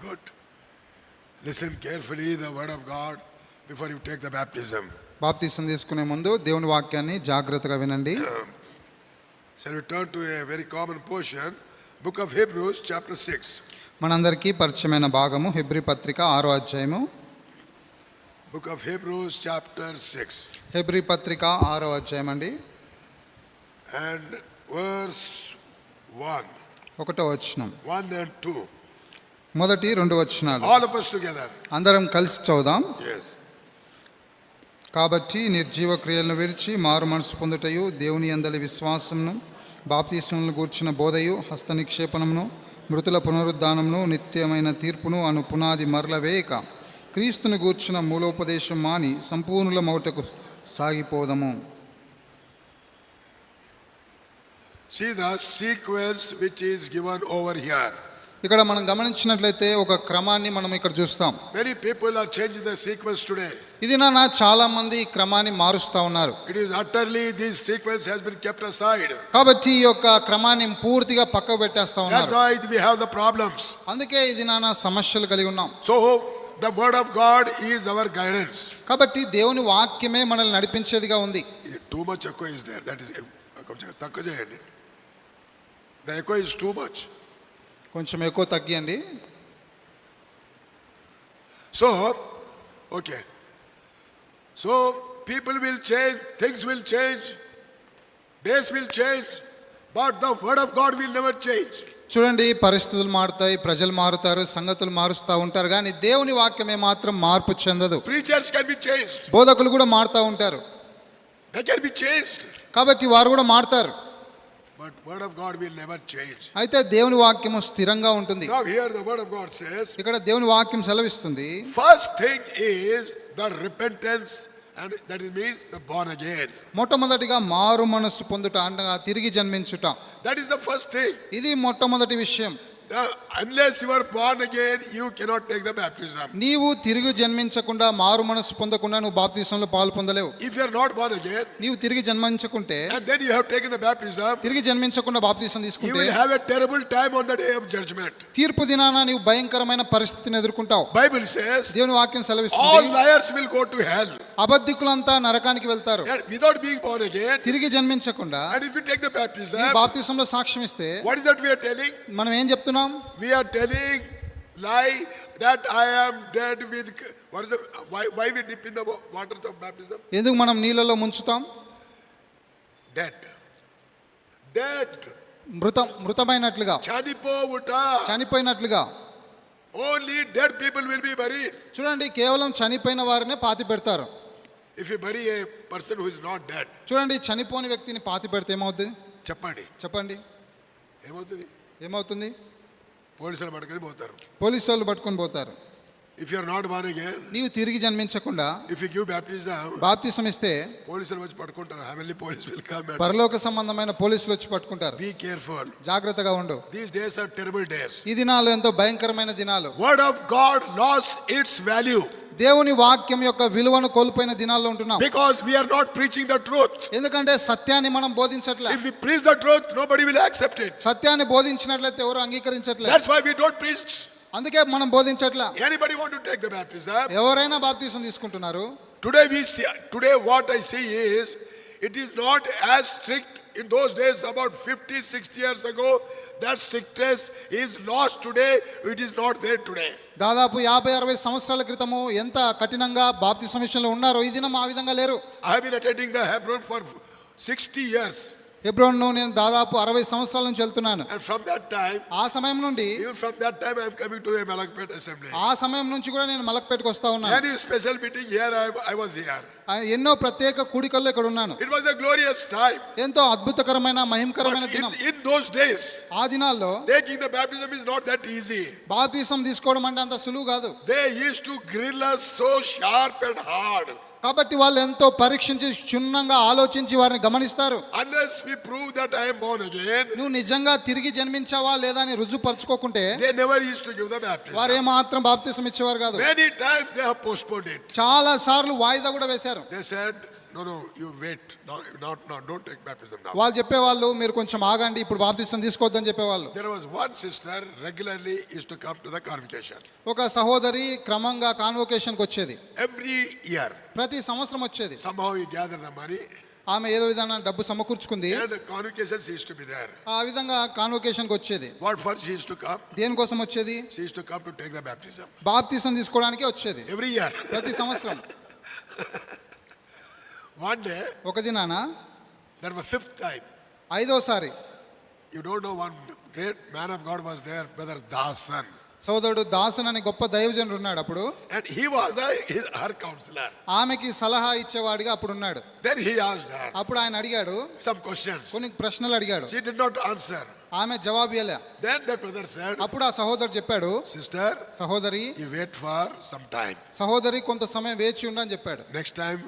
Good. Listen carefully the word of God before you take the baptism. బాప్తిసం తీసుకునే ముందు దేవుని వాక్యాన్ని జాగ్రత్తగా వినండి. Shall we turn to a very common portion, book of Hebrews chapter 6. మనందరికీ పరిచయమైన భాగము హెబ్రీ పత్రిక 6వ అధ్యాయము. Book of Hebrews chapter 6. Hebrew పత్రిక 6వ అధ్యాయం అండి. And verse 1. 1వ వచనం. 1 and 2. మొదటి 2 వచనాలు. All of us together. అందరం కలిసి చదువుదాం. Yes. కాబట్టి నిర్జీవ క్రియలను విడిచి మారు మనసు పొందుటయు, దేవుని యందలి విశ్వాసమును, బాప్తిసములను గూర్చిన బోధయు, హస్త నిక్షేపణమును, మృతుల పునరుద్ధానమును, నిత్యమైన తీర్పును అను పునాది మరల వేయక, క్రీస్తుని గూర్చిన మూలోపదేశం మాని సంపూర్ణుల మౌటకు సాగిపోదము. See the sequence which is given over here. ఇక్కడ మనం గమనించినట్లయితే ఒక క్రమాన్ని మనం ఇక్కడ చూస్తాం. Many people are changing the sequence today. ఇది నా చాలా మంది ఈ క్రమాన్ని మారుస్తూ ఉన్నారు. It is utterly, this sequence has been kept aside. కాబట్టి ఈ యొక్క క్రమాన్ని పూర్తిగా పక్కకు పెట్టేస్తా That's ఉన్నారు. why we have the problems. అందుకే ఇది నా సమస్యలు కలిగి ఉన్నాం. So the word of God is our guidance. కాబట్టి దేవుని వాక్యమే మనల్ని నడిపించేదిగా ఉంది. Too much echo is there. That is తక్కువ చేయండి. The echo is too much. కొంచెం ఎక్కువ తగ్గియండి. So, okay. So people will change, things will change, days will change, but the word of God will never change. చూడండి, పరిస్థితులు మారుతాయి, ప్రజలు మారుతారు, సంగతులు మారుస్తూ ఉంటారు, కానీ దేవుని వాక్యమే మాత్రం మార్పు చెందదు. Preachers can be changed. బోధకులు కూడా మారుతూ ఉంటారు. They can be changed. కాబట్టి వారు కూడా మారుతారు. But word of God will never change. అయితే దేవుని వాక్యము స్థిరంగా ఉంటుంది. Now here the word of God says, ఇక్కడ దేవుని వాక్యం సెలవిస్తుంది, first thing is the repentance, and that it means the born again. మొట్టమొదటిగా మారు మనస్సు పొందుట అనగా తిరిగి జన్మించుట. That is the first thing. ఇది మొట్టమొదటి విషయం. Unless you are born again, you cannot take the baptism. నీవు తిరిగి జన్మించకుండా, మారు మనస్సు పొందకుండా నువ్వు బాప్తిసంలో పాలు పొందలేవు. If you are not born again, నీవు తిరిగి జన్మించుకుంటే, and then you have taken the baptism, తిరిగి జన్మించకుండా బాప్తిసం you తీసుకుంటే, will have a terrible time on the day of judgment. తీర్పు దినాన నీవు భయంకరమైన పరిస్థితిని ఎదుర్కొంటావు. Bible says దేవుని వాక్యం all సెలవిస్తుంది, liars will go to hell. అబద్ధికులంతా నరకానికి వెళ్తారు. And without being born again, తిరిగి జన్మించకుండా and if you take the baptism, నీ బాప్తిసంలో సాక్ష్యం ఇస్తే, what is that we are telling? మనం ఏం చెప్తున్నాం? We are telling lie that I am dead with, what is the, why we dip in the water of baptism? ఎందుకు మనం నీళ్ళలో ముంచుతాం? Dead. మృతమైనట్లుగా, చనిపోయినట్లుగా. Only dead people will be buried. చూడండి, కేవలం చనిపోయిన వారినే పాతి పెడతారు. If you bury a person who is not dead, చూడండి, చనిపోని వ్యక్తిని పాతి పెడితే ఏమవుతుంది? చెప్పండి ఏమవుతుంది? పోలీసులు పట్టుకొని పోతారు. పోలీసు వాళ్ళు పట్టుకొని పోతారు. If you are not born again, నీవు తిరిగి జన్మించకుండా if you give baptism, బాప్తిసం ఇస్తే పోలీసులు వచ్చి పట్టుకుంటారు. Heavenly police will come. పరలోక సంబంధమైన పోలీసులు వచ్చి పట్టుకుంటారు. Be careful. జాగ్రత్తగా ఉండు. These days are terrible days. ఈ దినాలు ఎంతో భయంకరమైన దినాలు. Word of God lost its value. దేవుని వాక్యం యొక్క విలువను కోల్పోయిన దినాల్లో ఉంటున్నాం. Because we are not preaching the truth. ఎందుకంటే సత్యాన్ని మనం బోధించట్లేదు. If we preach the truth, nobody will accept it. సత్యాన్ని బోధించినట్లయితే ఎవరు అంగీకరించట్లేదు. That's why we don't preach. అందుకే మనం బోధించట్లా. Anybody want to take the baptism? ఎవరైనా బాప్తిసం తీసుకుంటున్నారు. Today what I see is, it is not as strict in those days about 50-60 years ago. That strictness is lost today. It is not there today. దాదాపు 50-60 సంవత్సరాల క్రితము ఎంత కఠినంగా బాప్తిసం విషయంలో ఉన్నారో, ఈ దినం ఆ విధంగా లేరు. I have been attending the Hebron for 60 years. హెబ్రోన్ను నేను దాదాపు 60 సంవత్సరాల నుంచి వెళ్తున్నాను. And from that time, ఆ సమయం నుండి, even from that time, I am coming to the Malakpet assembly. ఆ సమయం నుంచి కూడా నేను మలక్పేటకు వస్తా ఉన్నాను. Any special meeting here, I was here. ఎన్నో ప్రత్యేక కూడికల్లో ఇక్కడ ఉన్నాను. It was a glorious time. ఎంతో అద్భుతకరమైన మహిమకరమైన దినం. In those days, ఆ దినాల్లో taking the baptism is not that easy. బాప్తిసం తీసుకోవడం అంటే అంత సులువు కాదు. They used to grill us so sharp and hard. కాబట్టి వాళ్ళు ఎంతో పరీక్షించి క్షుణ్ణంగా ఆలోచించి వారిని గమనిస్తారు. Unless we prove that I am born again, నువ్వు నిజంగా తిరిగి జన్మించావా లేదా అని రుజువుపరచుకోకుంటే they never used to give the baptism. వారు ఏమాత్రం బాప్తిసం ఇచ్చేవారు కాదు. Many times they have postponed it. చాలా సార్లు వాయిదా కూడా వేశారు. They said no, you wait. No, don't take baptism now. వాళ్ళు చెప్పేవాళ్ళు మీరు కొంచెం ఆగండి, ఇప్పుడు బాప్తిసం తీసుకోవద్దని చెప్పేవాళ్ళు. There was one sister regularly used to come to the convocation. ఒక సహోదరి క్రమంగా కాన్వొకేషన్కి వచ్చేది. Every year. ప్రతి సంవత్సరం వచ్చేది. Somehow we gather the money. ఆమె ఏదో విధంగా డబ్బు సమకూర్చుకుంది. And convocations used to be there. ఆ విధంగా కాన్వొకేషన్కి వచ్చేది. What for she used to come? దేనికోసం వచ్చేది? She used to come to take the baptism. బాప్తిసం తీసుకోవడానికే వచ్చేది. Every year. ప్రతి సంవత్సరం. One day, ఒక దినాన that was fifth time. ఐదోసారి You don't know, one great man of God was there, Brother Dasan. సోదరుడు దాసన్ అని గొప్ప దైవజనుడు ఉన్నాడు అప్పుడు. And he was her counselor. ఆమెకి సలహా ఇచ్చేవాడిగా అప్పుడు ఉన్నాడు. Then he asked her అప్పుడు ఆయన అడిగాడు, some questions. కొన్ని ప్రశ్నలు అడిగాడు. She did not answer. ఆమె జవాబు ఇవ్వలే. Then that brother said, అప్పుడు ఆ సహోదరుడు చెప్పాడు, sister, సహోదరి you wait for some time. సహోదరి కొంత సమయం వేచి ఉండని చెప్పాడు. Next time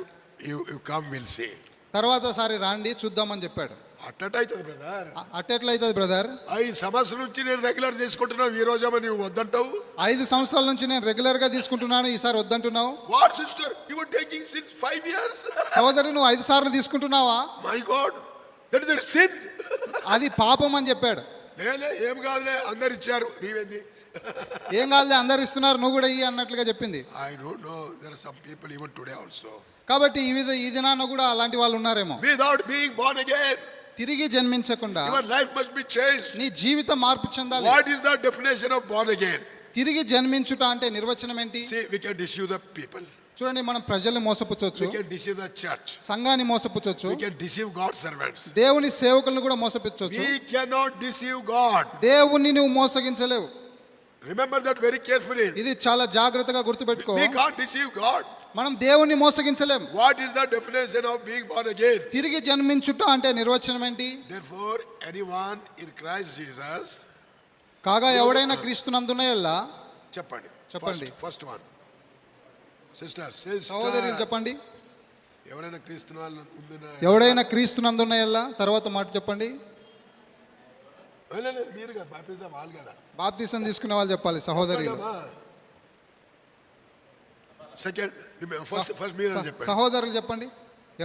you come, we'll see. తర్వాత సారి రాండి చూద్దామని చెప్పాడు. అట్టయితుంది బ్రదర్. అట్టెట్లయితుంది బ్రదర్? 5 సంవత్సరాల నుంచి నేను రెగ్యులర్ తీసుకుంటున్నావు, ఈ రోజేమో నువ్వు వద్దంటావు. 5 సంవత్సరాల నుంచి నేను రెగ్యులర్ గా తీసుకుంటున్నాను, ఈసారి వద్దంటున్నావు. What sister, you were taking since 5 years? సహోదరి నువ్వు 5 సార్లు తీసుకుంటున్నావా? My God, that is a sin. అది పాపం అని చెప్పాడు. ఏం కాదులే, అందరు ఇచ్చారు, నీవేంది? ఏం కాదులే, అందరు ఇస్తున్నారు, నువ్వు కూడా ఇయ్యి అన్నట్లుగా చెప్పింది. I don't know, there are some people even today also. కాబట్టి ఈ దినాన కూడా అలాంటి వాళ్ళు ఉన్నారేమో. Without being born again, తిరిగి జన్మించకుండా your life must be changed. నీ జీవితం మార్పు చెందాలి. What is the definition of born again? తిరిగి జన్మించుట అంటే నిర్వచనం ఏంటి? See, we can deceive the people. చూడండి, మనం ప్రజల్ని మోసపుచ్చొచ్చు, We can deceive the church. సంఘాన్ని మోసపుచ్చొచ్చు, We can deceive God's servants. దేవుని సేవకులను కూడా మోసపుచ్చొచ్చు. We cannot deceive God. దేవుణ్ణి నువ్వు మోసగించలేవు. Remember that very carefully. ఇది చాలా జాగ్రత్తగా గుర్తుపెట్టుకో. We can't deceive God. మనం దేవుణ్ణి మోసగించలేము. What is the definition of being born again? తిరిగి జన్మించుట అంటే నిర్వచనం ఏంటి? Therefore, anyone in Christ Jesus. కాగా ఎవడైనా క్రీస్తునందున ఎల్లా. చెప్పండి. చెప్పండి. First one. Sister. సహోదరులు చెప్పండి. ఎవరైనా క్రీస్తునందున ఎల్లా. తర్వాత మాట చెప్పండి. మీరు కదా బాప్తిజం వాళ్ళు కదా. బాప్తిసం తీసుకునే వాళ్ళు చెప్పాలి సహోదరులు. సెకండ్ ఫస్ట్ మీరు చెప్పండి. సహోదరులు చెప్పండి.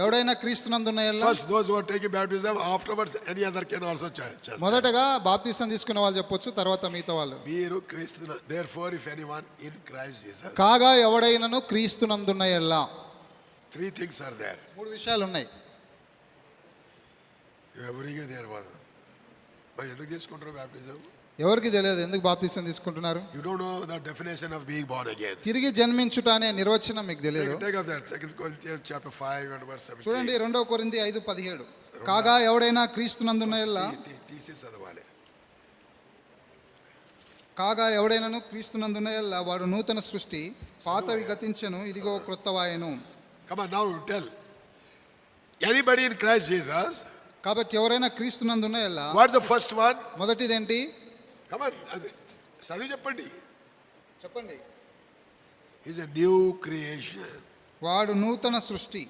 ఎవడైనా క్రీస్తునందున ఎల్లా. First those who are taking baptism, afterwards any other can also chant. మొదటగా బాప్తిసం తీసుకునే వాళ్ళు చెప్పొచ్చు, తర్వాత మిగతా వాళ్ళు. మీరు క్రీస్తున. Therefore if anyone in Christ Jesus. కాగా ఎవడైనను క్రీస్తునందున ఎల్లా. 3 things are there. 3 విషయాలు ఉన్నాయి. ఎవరికి తెలియదు. మరి ఎందుకు తీసుకుంటారు బాప్టిజం? ఎవరికి తెలియదు ఎందుకు బాప్తిసం తీసుకుంటున్నారు. You don't know the definition of being born again. తిరిగి జన్మించుట అనే నిర్వచనం మీకు తెలియదు. Take of that 2 Corinthians chapter 5 and verse 17. చూడండి 2 కొరింథీ 5:17. కాగా ఎవడైనా క్రీస్తునందున ఎల్లా. తీసి చదవాలి. కాగా ఎవడైనాను క్రీస్తునందున ఎల్లా వాడు నూతన సృష్టి, పాతవి గతించెను, ఇదిగో క్రొత్తవాయెను. Come on, now tell. Anybody in Christ Jesus. కాబట్టి ఎవరైనా క్రీస్తునందున ఎల్లా. What's the first one? మొదటిదేంటి? Come on, చదివి చెప్పండి. చెప్పండి. Is a new creation. వాడు నూతన సృష్టి.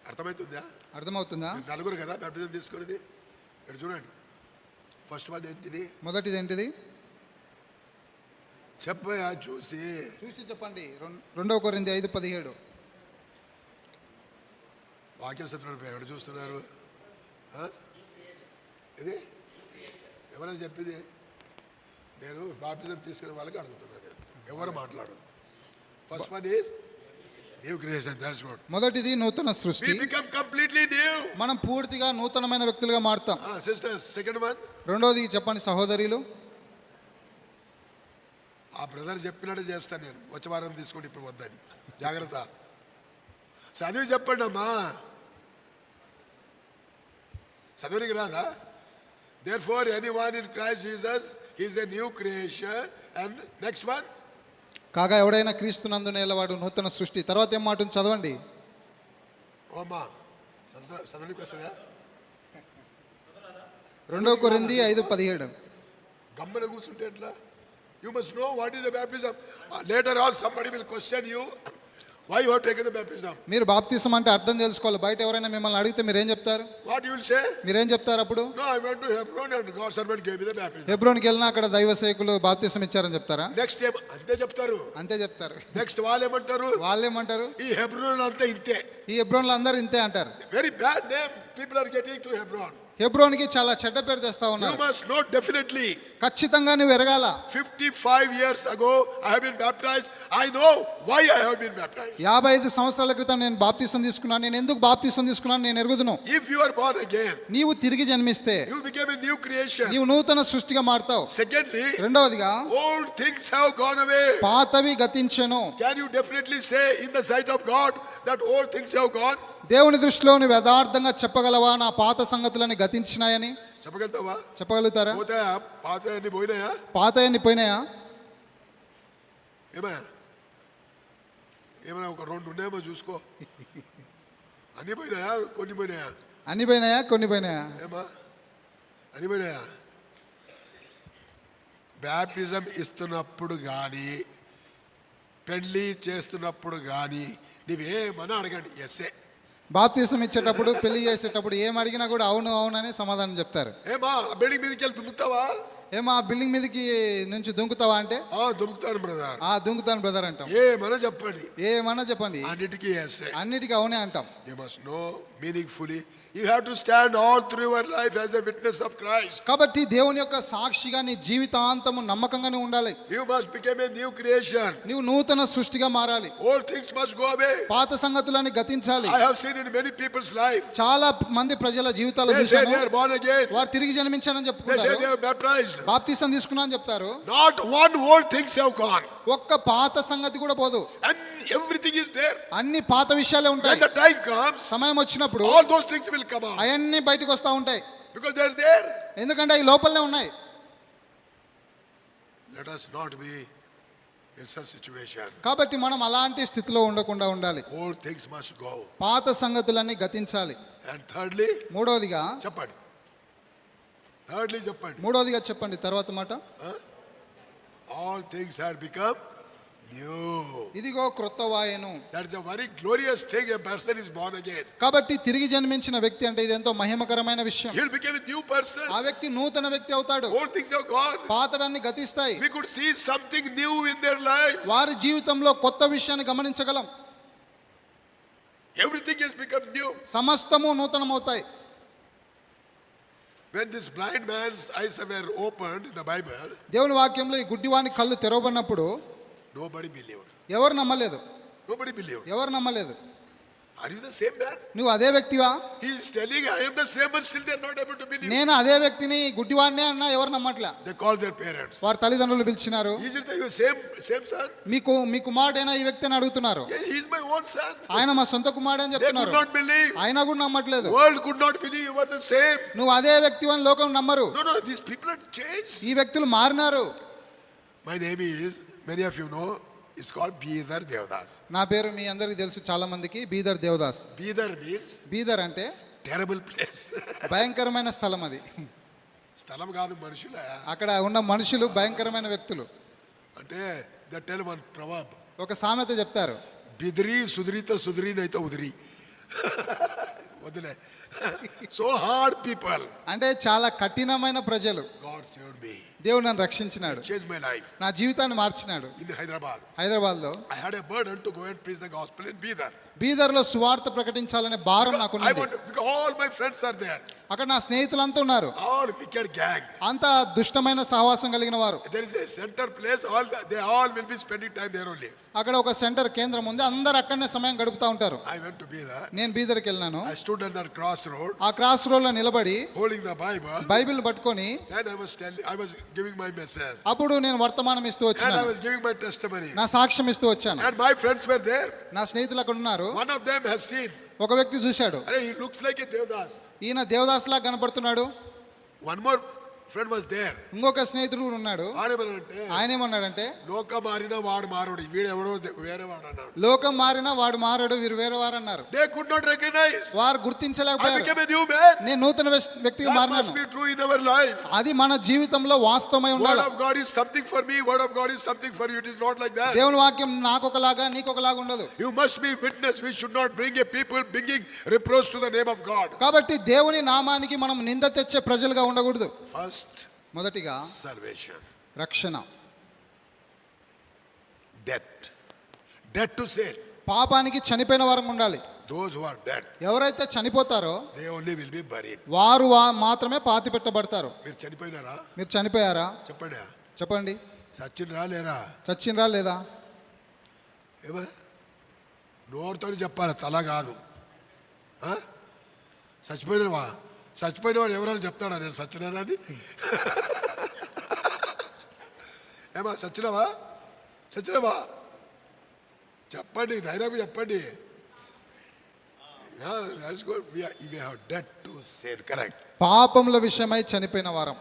అర్థమవుతుందా? అర్థమవుతుందా? నలుగురు కదా బాప్టిజం తీసుకునేది. ఇక్కడ చూడండి. ఫస్ట్ వన్ ఏంటిది? మొదటిదేంటిది? చెప్పయా చూసి చెప్పండి. 2 కొరింథీ 5:17. వాక్యం సత్యం ఎక్కడ చూస్తున్నారు? ఇది ఎవరైనా చెప్పింది? నేను బాప్టిజం తీసుకునే వాళ్ళకి అడుగుతున్నాను. ఎవరు మాట్లాడదు. First one is new creation. That's good. మొదటిది నూతన సృష్టి. We become completely new. మనం పూర్తిగా నూతనమైన వ్యక్తులుగా మారుతాం. Sisters second one. రెండోది చెప్పండి సహోదరులు. ఆ బ్రదర్ చెప్పినట్టు చేస్తాను నేను. వచ్చే వారం తీసుకుంటే ఇప్పుడు వద్దని. జాగ్రత్త. చదివి చెప్పండి అమ్మా. చదువునికి రాదా? Therefore anyone in Christ Jesus is a new creation. And next one. కాగా ఎవడైనా క్రీస్తునందున ఎల్లవాడు నూతన సృష్టి. తర్వాత ఏం మాట ఉంది చదవండి. ఓమా చదవనికి వస్తుందా? 2 కొరింథీ 5:17. గమ్మన కూర్చుంటే ఎట్లా? You must know what is the baptism. Later on somebody will question you. Why you have taken the baptism? మీరు బాప్తిసం అంటే అర్థం తెలుసుకోవాలి. బయట ఎవరైనా మిమ్మల్ని అడిగితే మీరేం చెప్తారు? What you will say? మీరేం చెప్తారు అప్పుడు? No, I went to Hebron and God's servant gave me the baptism. హెబ్రోన్కి వెళ్ళినా అక్కడ దైవ సేవకులు బాప్తిసం ఇచ్చారని చెప్తారా? Next time అంతే చెప్తారు. అంతే చెప్తారు. నెక్స్ట్ వాళ్ళు ఏమంటారు? వాళ్ళేమంటారు? ఈ హెబ్రోన్ అంతా ఇంతే. ఈ హెబ్రోన్లో అందరూ ఇంతే అంటారు. Very bad name people are getting to Hebron. హెబ్రోన్కి చాలా చెడ్డ పేరు తెస్తా You ఉన్నారు. must know definitely. ఖచ్చితంగా నువ్వు ఎరగాల. 55 years ago I have been baptized. I know why I have been baptized. 55 సంవత్సరాల క్రితం నేను బాప్తిసం తీసుకున్నాను. నేను ఎందుకు బాప్తిసం తీసుకున్నాను నేను ఎరుగుదును. If you are born again, నీవు తిరిగి జన్మిస్తే you became a new creation. నీవు నూతన సృష్టిగా మారుతావు. Secondly, రెండవదిగా old things have gone away. పాతవి గతించెను. Can you definitely say in the sight of God that old things have gone? దేవుని దృష్టిలో నువ్వు యథార్థంగా చెప్పగలవా నా పాత సంగతులని గతించినాయని? చెప్పగలుగుతావా? చెప్పగలుగుతారా? పోతాయా? పాతయన్ని పోయినాయా? పాతయన్ని పోయినాయా? ఏమైనా ఒక రెండు ఉన్నాయేమో చూసుకో. అన్ని పోయినాయా? కొన్ని పోయినాయా? అన్ని పోయినాయా? కొన్ని పోయినాయా? ఏమా అన్ని పోయినాయా? బ్యాప్టిజం ఇస్తున్నప్పుడు కానీ పెళ్లి చేస్తున్నప్పుడు కానీ నీవేమన్నా అడగండి ఎస్ఏ. బాప్తిసం ఇచ్చేటప్పుడు పెళ్లి చేసేటప్పుడు ఏం అడిగినా కూడా అవును అవును అని సమాధానం చెప్తారు. ఏమా బిల్డింగ్ మీదకి వెళ్ళి దుమ్ముతావా? ఏమా బిల్డింగ్ మీదకి నుంచి దుంకుతావా అంటే దుమ్ముతాను బ్రదర్. దుంకుతాను బ్రదర్ అంటాం. ఏమన్నా చెప్పండి. ఏమన్నా చెప్పండి. అన్నిటికీ ఎస్ఏ. అన్నిటికీ అవునే అంటాం. You must know meaningfully. You have to stand all through your life as a witness of Christ. కాబట్టి దేవుని యొక్క సాక్షిగా నీ జీవితాంతము నమ్మకంగానే ఉండాలి. You must become a new creation. నీవు నూతన సృష్టిగా మారాలి. Old things must go away. పాత సంగతులని గతించాలి. I have seen in many people's life. చాలా మంది ప్రజల జీవితాల్లో They say చూశాను. they are born again. వారు తిరిగి జన్మించారని They say చెప్పుకుంటారు. they are baptized. బాప్తిసం తీసుకున్నా అని చెప్తారు. Not one old things have gone. ఒక్క పాత సంగతి కూడా పోదు. And everything is there. అన్ని పాత విషయాలే When ఉంటాయి. the time comes, సమయం వచ్చినప్పుడు all those things will come out. అవన్నీ బయటకు వస్తూ ఉంటాయి. Because they are there. ఎందుకంటే అవి లోపలనే ఉన్నాయి. Let us not be in such situation. కాబట్టి మనం అలాంటి స్థితిలో ఉండకుండా ఉండాలి. Old things must go. పాత సంగతులన్నీ గతించాలి. And thirdly, మూడవదిగా చెప్పండి. Thirdly చెప్పండి. మూడవదిగా చెప్పండి తర్వాత మాట. All things have become new. ఇదిగో క్రొత్త వాయెను. That is a very glorious thing. A person is born again. కాబట్టి తిరిగి జన్మించిన వ్యక్తి అంటే ఇది ఎంతో మహిమకరమైన విషయం. He will become a new person. ఆ వ్యక్తి నూతన వ్యక్తి అవుతాడు. Old things have gone. పాతవన్నీ గతిస్తాయి. We could see something new in their life. వారి జీవితంలో కొత్త విషయాన్ని గమనించగలం. Everything has become new. సమస్తము నూతనమవుతాయి. When this blind man's eyes were opened in the Bible, దేవుని వాక్యంలో ఈ గుడ్డివాని కళ్ళు తెరవబడినప్పుడు nobody believed. ఎవరు నమ్మలేదు. Nobody believed. ఎవరు నమ్మలేదు. Are you the same man? నువ్వు అదే వ్యక్తివా? He is telling I am the same, but still they are not able to believe. నేను అదే వ్యక్తిని గుడ్డివాడినే అన్నా ఎవరు నమ్మట్లే. They call their parents. వారి తల్లిదండ్రులు పిలిచినారు. Is it the same son? మీ కుమారుడైనా ఈ వ్యక్తి అని అడుగుతున్నారు. Yeah, he is my own son. ఆయన మా సొంత కుమారుడు అని They could చెప్తున్నారు. not believe. ఆయన కూడా నమ్మట్లేదు. World could not believe you were the same. నువ్వు అదే వ్యక్తివని లోకం నమ్మరు. No, these people have changed. ఈ వ్యక్తులు మారినారు. My name is, many of you know, it's called Bidar Devdas. నా పేరు మీ అందరికీ తెలుసు చాలా మందికి. బీదర్ దేవదాస్. Bidar means బీదర్ అంటే terrible place. భయంకరమైన స్థలం అది. స్థలం కాదు మనుషులే. అక్కడ ఉన్న మనుషులు భయంకరమైన వ్యక్తులు. అంటే they tell one proverb. ఒక సామెత చెప్తారు. బిద్రి సుధరిత సుధరి నైతే ఉదిరి. వదిలే. So hard people. అంటే చాలా కఠినమైన ప్రజలు. God saved me. దేవుడు నన్ను రక్షించినాడు. Changed my life. నా జీవితాన్ని మార్చినాడు. In Hyderabad. హైదరాబాద్లో I had a burden to go and preach the gospel in Bidar. బీదర్లో సువార్త ప్రకటించాలనే భారం నాకు I want to, because all my friends are there. అక్కడ నా స్నేహితులంతా ఉన్నారు. All wicked gang. అంత దుష్టమైన సహవాసం కలిగిన వారు. There is a center place. They all will be spending time there only. అక్కడ ఒక సెంటర్ కేంద్రం ఉంది. అందరు అక్కడనే సమయం గడుపుతా ఉంటారు. I went to Bidar. నేను బీదర్కి వెళ్ళినాను. I stood on that crossroad. ఆ క్రాస్ రోడ్ లో నిలబడి holding the Bible. బైబిల్ పట్టుకొని Then I was giving my message. అప్పుడు నేను వర్తమానం ఇస్తూ And వచ్చాను. I was giving my testimony. నా సాక్ష్యం ఇస్తూ వచ్చాను. And my friends were there. నా స్నేహితులు అక్కడ ఉన్నారు. One of them has seen. ఒక వ్యక్తి చూశాడు. He looks like a Devdas. ఈయన దేవదాస్ లా కనపడుతున్నాడు. One more friend was there. ఇంకొక స్నేహితుడు కూడా ఉన్నాడు. వాడేమనంటే ఆయన ఏమన్నాడంటే, లోకం మారినా వాడు మారోడు, వీడెవడో వేరే వాడు అన్నాడు. లోకం మారినా వాడు మారడు, వీరు వేరే వారు అన్నారు. They could not recognize. వారు I గుర్తించలేకపోయారు. became a new man. నేను నూతన వ్యక్తిగా That మారినాను. must be true in our life. అది మన జీవితంలో వాస్తవమై Word ఉండాలి. of God is something for me. Word of God is something for you. It is not like that. దేవుని వాక్యం నాకొకలాగా నీకొకలాగా ఉండదు. You must be witness. We should not bring a people bringing reproach to the name of God. కాబట్టి దేవుని నామానికి మనం నింద తెచ్చే ప్రజలుగా ఉండకూడదు. First, మొదటిగా salvation. రక్షణ. Death. Death to sin. పాపానికి చనిపోయిన వారం ఉండాలి. Those who are dead, ఎవరైతే చనిపోతారో they only will be buried. వారు మాత్రమే పాతి పెట్టబడతారు. మీరు చనిపోయినారా? మీరు చనిపోయారా? చెప్పండి. చెప్పండి. సచ్చినరా లేరా? చచ్చిండ్రా లేదా? ఏమా నోరుతో చెప్పాలి, తల కాదు. చచ్చిపోయినవా? చచ్చిపోయినవాడు ఎవరైనా చెప్తాడా నేను సచ్చినానా అని? ఏమా సచ్చినవా? చచ్చినవా? చెప్పండి, ధైర్యంగా చెప్పండి. పాపముల విషయమై చనిపోయిన వారం.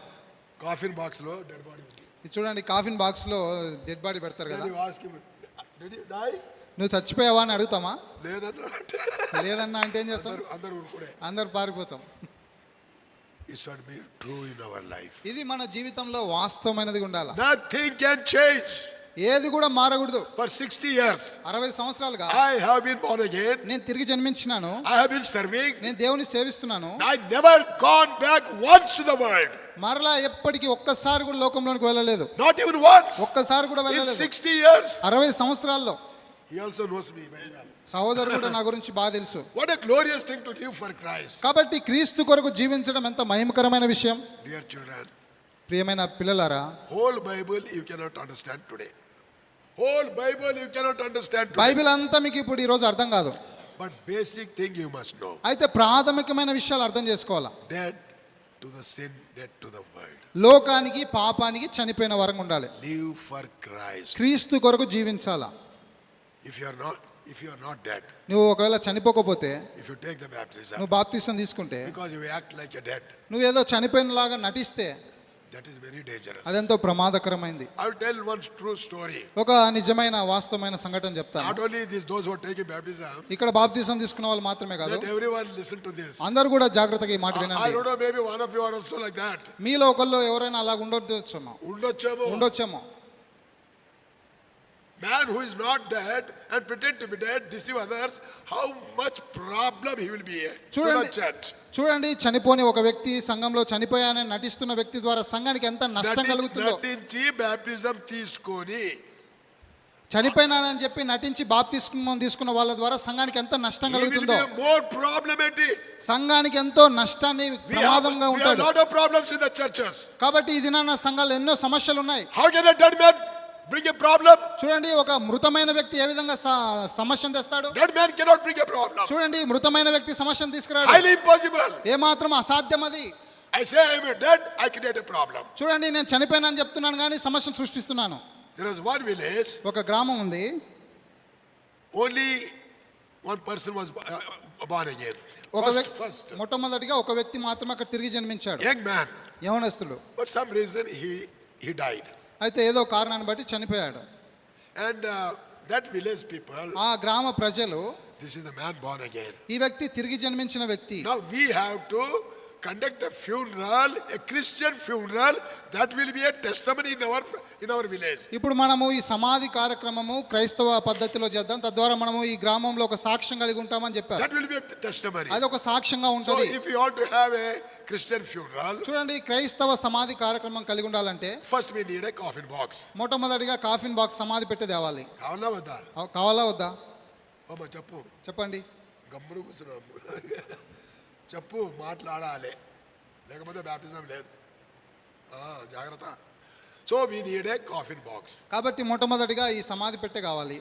కాఫిన్ బాక్స్ లో డెడ్ బాడీ. ఇది చూడండి, కాఫిన్ బాక్స్ లో డెడ్ బాడీ పెడతారు కదా. నువ్వు చచ్చిపోయావా అని అడుగుతామా? లేదన్నా అంటే ఏం చేస్తారు? అందరు పారిపోతాం. It should be true in our life. ఇది మన జీవితంలో వాస్తవమైనది ఉండాలి. Nothing can change. ఏది కూడా మారకూడదు. For 60 years 60 సంవత్సరాలుగా I have been born again. నేను తిరిగి జన్మించినాను. I have been serving. నేను దేవుని సేవిస్తున్నాను. I never gone back once to the world. మరలా ఎప్పటికీ ఒక్కసారి కూడా లోకంలోనికి వెళ్ళలేదు. Not even once. ఒక్కసారి కూడా In వెళ్ళలేదు. 60 years 60 సంవత్సరాల్లో. He also knows me very well. సహోదరుడు కూడా నా గురించి బాగా తెలుసు. What a glorious thing to live for Christ. కాబట్టి క్రీస్తు కొరకు జీవించడం ఎంత మహిమకరమైన విషయం. Dear children, ప్రియమైన పిల్లలారా, whole Bible you cannot understand today. Whole Bible you cannot understand today. Bible అంతా మీకు ఇప్పుడు ఈ రోజు అర్థం కాదు. But basic thing you must know. అయితే ప్రాథమికమైన విషయాలు అర్థం చేసుకోవాలా. Dead to the sin, dead to the world. లోకానికి పాపానికి చనిపోయిన వరం ఉండాలి. Live for Christ. క్రీస్తు కొరకు జీవించాలా. If you are not dead, నువ్వు ఒకవేళ చనిపోకపోతే, if you take the baptism, నువ్వు బాప్తిసం తీసుకుంటే, because you act like a dead, నువ్వు ఏదో చనిపోయినలాగా నటిస్తే, that is very dangerous. అదెంతో ప్రమాదకరమైంది. I will tell one true story. ఒక నిజమైన వాస్తవమైన సంఘటన చెప్తాను. Not only those who are taking baptism, ఇక్కడ బాప్తిసం తీసుకున్న వాళ్ళు మాత్రమే కాదు, let everyone listen to this. అందరూ కూడా జాగ్రత్తగా ఈ మాట I వినండి. don't know, maybe one of you are also like that. మీలో ఒకళ్ళు ఎవరైనా అలా ఉండొచ్చేమో. Man who is not dead and pretend to be dead, deceive others, how much problem he will be to the church. చూడండి, చనిపోని ఒక వ్యక్తి సంఘంలో చనిపోయానని నటిస్తున్న వ్యక్తి ద్వారా సంఘానికి ఎంత నష్టం కలుగుతుందో. నటించి బాప్టిజం తీసుకొని చనిపోయినానని చెప్పి నటించి బాప్తిస్మం తీసుకున్న వాళ్ళ ద్వారా సంఘానికి ఎంత నష్టం కలుగుతుందో. more problematic. సంఘానికి ఎంతో నష్టాన్ని ప్రమాదంగా ఉంటాడు. We have lot of problems in the churches. కాబట్టి ఈ దినాన సంఘాల్లో ఎన్నో సమస్యలు ఉన్నాయి. How can a dead man bring a problem? చూడండి, ఒక మృతమైన వ్యక్తి ఏ విధంగా సమస్యను తెస్తాడు. Dead man cannot bring a problem. చూడండి, మృతమైన వ్యక్తి సమస్యను తీసుకురాడు. Highly impossible. ఏ మాత్రం అసాధ్యం అది. I say I am dead, I create a problem. చూడండి, నేను చనిపోయానని చెప్తున్నాను కానీ సమస్యను సృష్టిస్తున్నాను. There is one village. ఒక గ్రామం ఉంది. Only one person was born again. First. మొట్టమొదటిగా ఒక వ్యక్తి మాత్రమే అక్కడ తిరిగి జన్మించాడు. Young man. యవనస్తుడు. For some reason he died. అయితే ఏదో కారణాన్ని బట్టి చనిపోయాడు. And that village people, ఆ గ్రామ ప్రజలు, this is the man born again. ఈ వ్యక్తి తిరిగి జన్మించిన వ్యక్తి. Now we have to conduct a funeral, a Christian funeral, that will be a testimony in our village. ఇప్పుడు మనము ఈ సమాధి కార్యక్రమము క్రైస్తవ పద్ధతిలో చేద్దాం. తద్వారా మనము ఈ గ్రామంలో ఒక సాక్ష్యం కలిగి ఉంటామని చెప్పారు. That will be a testimony. అది ఒక సాక్ష్యంగా So ఉంటుంది. if you want to have a Christian funeral, చూడండి, క్రైస్తవ సమాధి కార్యక్రమం కలిగి ఉండాలంటే first we need a coffin box. మొట్టమొదటిగా కాఫిన్ బాక్స్ సమాధి పెట్టి తేవాలి. కావాలా వద్దా? కావాలా వద్దా? అమ్మ చెప్పు. చెప్పండి. గమ్మును కూర్చున్నాము. చెప్పు, మాట్లాడాలి, లేకపోతే బ్యాప్టిజం లేదు. జాగ్రత్త. So we need a coffin box. కాబట్టి మొట్టమొదటిగా ఈ సమాధి పెట్టె కావాలి.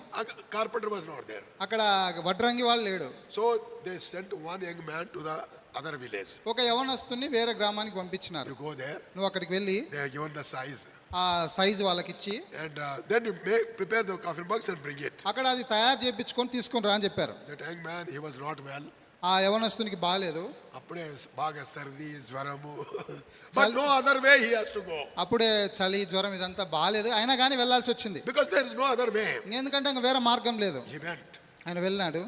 Carpenter was not there. అక్కడ వడ్రంగి వాళ్ళు లేడు. So they sent one young man to the other village. ఒక యవనస్తుని వేరే గ్రామానికి పంపించినారు. You go there. నువ్వు అక్కడికి వెళ్ళి they have given the size. ఆ సైజ్ వాళ్ళకి ఇచ్చి, and then you prepare the coffin box and bring it. అక్కడ అది తయారు చేయించుకొని తీసుకొని రా అని చెప్పారు. That young man, he was not well. ఆ యవనస్తునికి బాలేదు. అప్పుడే బాగా సర్ది జ్వరము. But no other way he has to go. అప్పుడే చలి జ్వరం ఇదంతా బాలేదు, అయినా కానీ వెళ్ళాల్సి వచ్చింది. Because there is no other way. ఎందుకంటే ఇంకా వేరే మార్గం లేదు. He went. ఆయన వెళ్ళినాడు,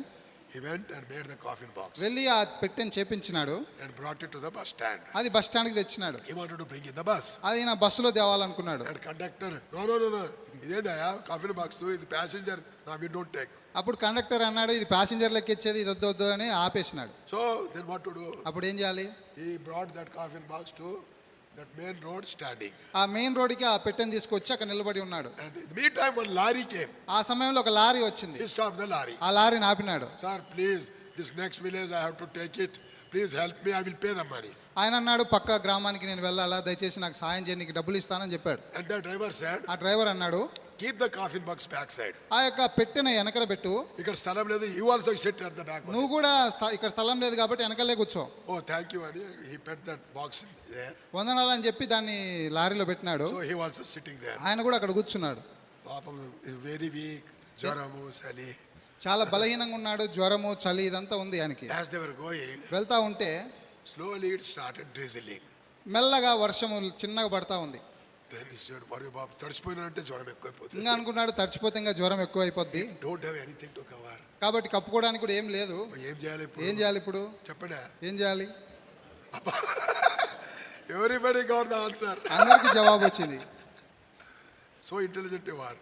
He went and made the coffin box వెళ్ళి ఆ పెట్టెని చేపించినాడు, and brought it to the bus stand. అది బస్ స్టాండ్కి తెచ్చినాడు. He wanted to bring in the bus. అది నా బస్సులో తేవాలనుకున్నాడు. And conductor, no. ఇదేందయ్యా కాఫిన్ బాక్స్, ఇది ప్యాసింజర్, నా we don't take. అప్పుడు కండక్టర్ అన్నాడు, ఇది ప్యాసింజర్లకు ఇచ్చేది, ఇది వద్దు అని ఆపేసినాడు. So then what to do? అప్పుడు ఏం చేయాలి? He brought that coffin box to that main road standing. ఆ మెయిన్ రోడ్కి ఆ పెట్టెని తీసుకొచ్చి అక్కడ నిలబడి ఉన్నాడు. And in the meantime one lorry came. ఆ సమయంలో ఒక లారీ వచ్చింది. He stopped the lorry. ఆ లారీని ఆపినాడు. Sir, please, this next village I have to take it. Please help me, I will pay the money. ఆయన అన్నాడు, పక్క గ్రామానికి నేను వెళ్ళాలా, దయచేసి నాకు సాయం చేయండి, నీకు డబ్బులు ఇస్తానని చెప్పాడు. And the driver said, ఆ డ్రైవర్ అన్నాడు, keep the coffin box backside. ఆ యొక్క పెట్టెని వెనకల పెట్టు, ఇక్కడ స్థలం లేదు, you also sit at the back. నువ్వు కూడా ఇక్కడ స్థలం లేదు కాబట్టి వెనకలే కూర్చో. Oh, thank you, and he put that box there. వందనాలు అని చెప్పి దాన్ని లారీలో పెట్టినాడు. So he was sitting there. ఆయన కూడా అక్కడ కూర్చున్నాడు. Papam is very weak, jwaramu, chali. చాలా బలహీనంగా ఉన్నాడు, జ్వరము చలి ఇదంతా ఉంది ఆయనకి. As they were going, వెళ్తా ఉంటే slowly it started drizzling. మెల్లగా వర్షము చిన్నగా పడతా ఉంది. Then he said, "Worry బాబు, తడిసిపోయినంటే జ్వరం ఎక్కువైపోతుంది." ఇంకా అనుకున్నాడు, తడిచిపోతే ఇంకా జ్వరం ఎక్కువ అయిపోద్ది, Don't have anything to cover. కాబట్టి కప్పుకోవడానికి కూడా ఏం లేదు. ఏం చేయాలి ఇప్పుడు? ఏం చేయాలి ఇప్పుడు? చెప్పండి. ఏం చేయాలి? Everybody got the answer. అందరికి జవాబు వచ్చింది. So intelligent you are.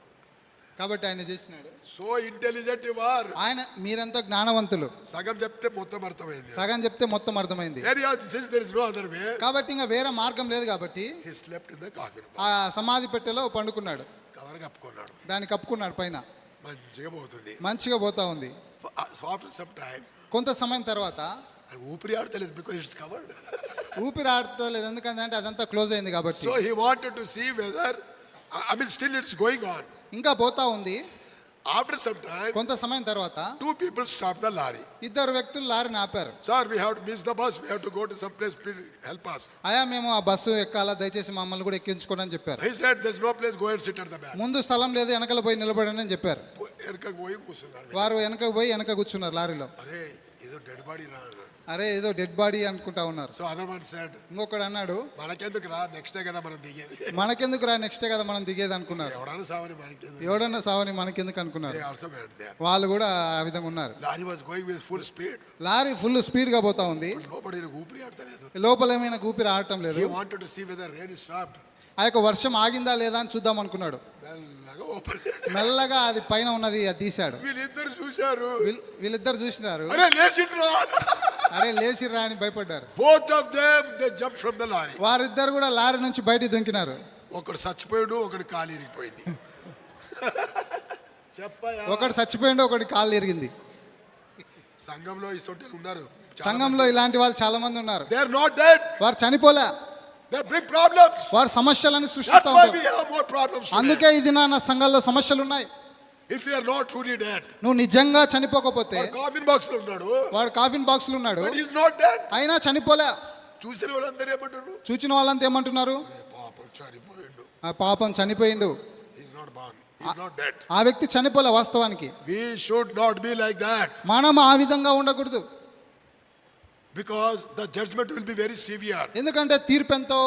కాబట్టి ఆయన చేసినాడు. So intelligent you are. ఆయన మీరెంతో జ్ఞానవంతులు. సగం చెప్తే మొత్తం అర్థమైంది. సగం చెప్తే మొత్తం అర్థమైంది. Since there is no other way, కాబట్టి ఇంకా వేరే మార్గం లేదు కాబట్టి he slept in the coffin box. ఆ సమాధి పెట్టెలో పండుకున్నాడు. కవర్ కప్పుకున్నాడు. దాన్ని కప్పుకున్నాడు పైన. మంచిగా పోతుంది. మంచిగా పోతా ఉంది. After some time, కొంత సమయం తర్వాత ఊపిరి ఆడతలేదు, because it's covered. ఊపిరి ఆడతలేదు, ఎందుకంటే అదంతా క్లోజ్ అయింది కాబట్టి. So he wanted to see whether, still it's going on. ఇంకా పోతా ఉంది. After some time, కొంత సమయం తర్వాత two people stopped the lorry. ఇద్దరు వ్యక్తులు లారీని ఆపారు. Sir, we have to miss the bus. We have to go to some place. Please help us. అయా మేము ఆ బస్సు ఎక్కాలా, దయచేసి మమ్మల్ని కూడా ఎక్కించుకోండి అని చెప్పారు. He said, there's no place. Go and sit at the back. ముందు స్థలం లేదు, వెనకల పోయి నిలబడండి అని చెప్పారు. వెనకకు పోయి కూర్చున్నారు. వారు వెనక పోయి వెనక కూర్చున్నారు లారీలో. అరే ఏదో డెడ్ బాడీ రా. అరే ఏదో డెడ్ బాడీ అనుకుంటా ఉన్నారు. సో అదర్ వన్ సెడ్, ఇంకొకడు అన్నాడు, మనకెందుకు రా, నెక్స్ట్ డే కదా మనం దిగేది. మనకెందుకు రా, నెక్స్ట్ డే కదా మనం దిగేది అనుకున్నారు. ఎవడన్నా సావని మనకెందుకు, ఎవడన్నా సావని మనకెందుకు అనుకున్నారు. They also went there. వాళ్ళు కూడా ఆ విధంగా ఉన్నారు. Lorry was going with full speed. Lorry full speed గా పోతా ఉంది. లోపల ఊపిరి ఆడతలేదు. లోపల ఏమైనా ఊపిరి ఆడటం లేదు. He wanted to see whether rain is stopped. ఆ యొక్క వర్షం ఆగిందా లేదా అని చూద్దాం అనుకున్నాడు. మెల్లగా అది పైన ఉన్నది అది తీశాడు. వీళ్ళిద్దరు చూశారు. వీళ్ళిద్దరు చూసినారు. అరే లేచిండ్రా, అరే లేచిర్రా అని భయపడ్డారు. Both of them they jumped from the lorry. వారిద్దరు కూడా లారీ నుంచి బయటికి దుంకినారు. ఒకడు చచ్చిపోయాడు, ఒకడు కాలు ఇరిగిపోయింది. చెప్పయ్యా, ఒకడు చచ్చిపోయిండు, ఒకటి కాళ్ళు ఇరిగింది. సంఘంలో ఇసొంటి ఉన్నారు. సంఘంలో ఇలాంటి వాళ్ళు చాలా మంది ఉన్నారు. They are not dead. వారు చనిపోలే, they bring problems. వారు సమస్యలను That's సృష్టిస్తూ why we ఉంటారు. have more problems today. అందుకే ఇది నా సంఘాల్లో సమస్యలు ఉన్నాయి. If you are not truly dead, నువ్వు నిజంగా చనిపోకపోతే, వాడు కాఫిన్ బాక్స్ లో ఉన్నాడు, వాడు కాఫిన్ బాక్స్ లో ఉన్నాడు, but he is not dead. అయినా చనిపోలే. చూసిన వాళ్ళందరూ ఏమంటారు? చూచిన వాళ్ళంతా ఏమంటున్నారు? పాపం చనిపోయిండు. ఆ పాపం చనిపోయిండు, He is not born. He is not dead. ఆ వ్యక్తి చనిపోలే. వాస్తవానికి We should not be like that, మనం ఆ విధంగా ఉండకూడదు. because the judgment will be very severe. ఎందుకంటే తీర్పు ఎంతో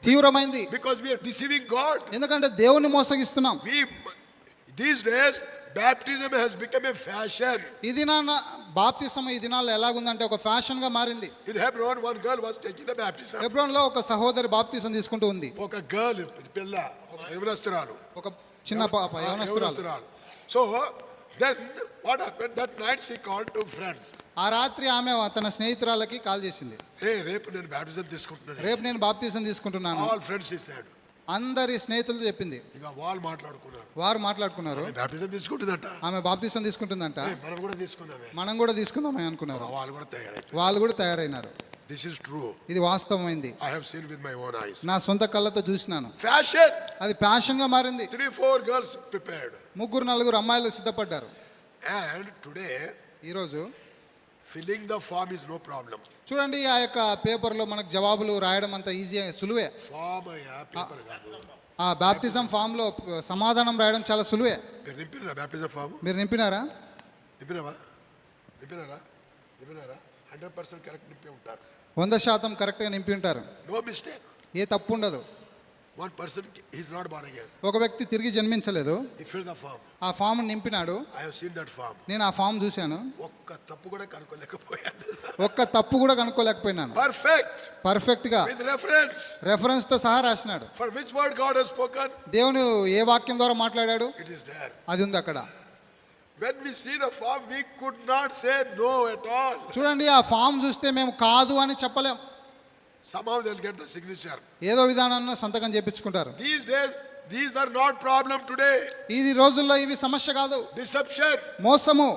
తీవ్రమైంది. Because we are deceiving God. ఎందుకంటే దేవుని మోసగిస్తున్నాం. These days baptism has become a fashion. ఈ దినాన బాప్తిసం ఈ దినాల్లో ఎలాగుందంటే ఒక ఫ్యాషన్ గా మారింది. In Hebron, one girl was taking the baptism. Hebron లో ఒక సహోదరి బాప్తిసం తీసుకుంటూ ఉంది. ఒక గర్ల్, పిల్ల, యవనస్తురాలు, ఒక చిన్న పాప యవనస్తురాలు. So then what happened? That night she called two friends. ఆ రాత్రి ఆమె తన స్నేహితురాలకి కాల్ చేసింది. Hey, రేపు నేను బాప్టిజం తీసుకుంటున్నాను. రేపు నేను బాప్తిసం తీసుకుంటున్నాను. All friends she said. అందరి స్నేహితులు చెప్పింది. ఇక వాళ్ళు మాట్లాడుకున్నారు. వారు మాట్లాడుకున్నారు. బాప్టిజం తీసుకుంటుందంట. ఆమె బాప్తిసం తీసుకుంటుందంట. మనం కూడా తీసుకుందామే. మనం కూడా తీసుకుందామని అనుకున్నారు. వాళ్ళు కూడా తయారైనారు. వాళ్ళు కూడా తయారైనారు. This is true. ఇది వాస్తవమైంది. I have seen with my own eyes. నా సొంత కళ్ళతో చూసినాను. Fashion. అది ఫ్యాషన్ గా మారింది. 3-4 girls prepared. 3-4 అమ్మాయిలు సిద్ధపడ్డారు. And today ఈరోజు filling the form is no problem. చూడండి, ఆ యొక్క పేపర్లో మనకు జవాబులు రాయడం అంత ఈజీ, సులువే. ఫామ్ అయ్యా, పేపర్ కాదు. ఆ బాప్తిజం ఫామ్ లో సమాధానం రాయడం చాలా సులువే. మీరు నింపినారా బాప్టిజం ఫామ్? మీరు నింపినారా? నింపినావా? నింపినారా? చెప్పినారా? 100% కరెక్ట్ నింపే ఉంటారు. 100% కరెక్ట్గా నింపి ఉంటారు. No mistake. ఏ తప్పు ఉండదు. One person is not born again. ఒక వ్యక్తి తిరిగి జన్మించలేదు. He filled the form. ఆ form నింపినాడు. I have seen that form. నేను ఆ ఫామ్ చూశాను. ఒక్క తప్పు కూడా కనుక్కోలేకపోయాను. ఒక్క తప్పు కూడా కనుక్కోలేకపోయినాను. పర్ఫెక్ట్గా with రెఫరెన్స్తో సహా రాసినాడు. For which word God has spoken? దేవుని ఏ వాక్యం ద్వారా మాట్లాడాడు? It is there. అది ఉంది అక్కడ. When we see the form, we could not say no at all. చూడండి, ఆ ఫామ్ చూస్తే మేము కాదు అని చెప్పలేం. Somehow they'll get the signature. ఏదో విధానాన్ని సంతకం చేపించుకుంటారు. These days, these are not problem today. ఈ రోజుల్లో ఇవి సమస్య కాదు. Deception. మోసము.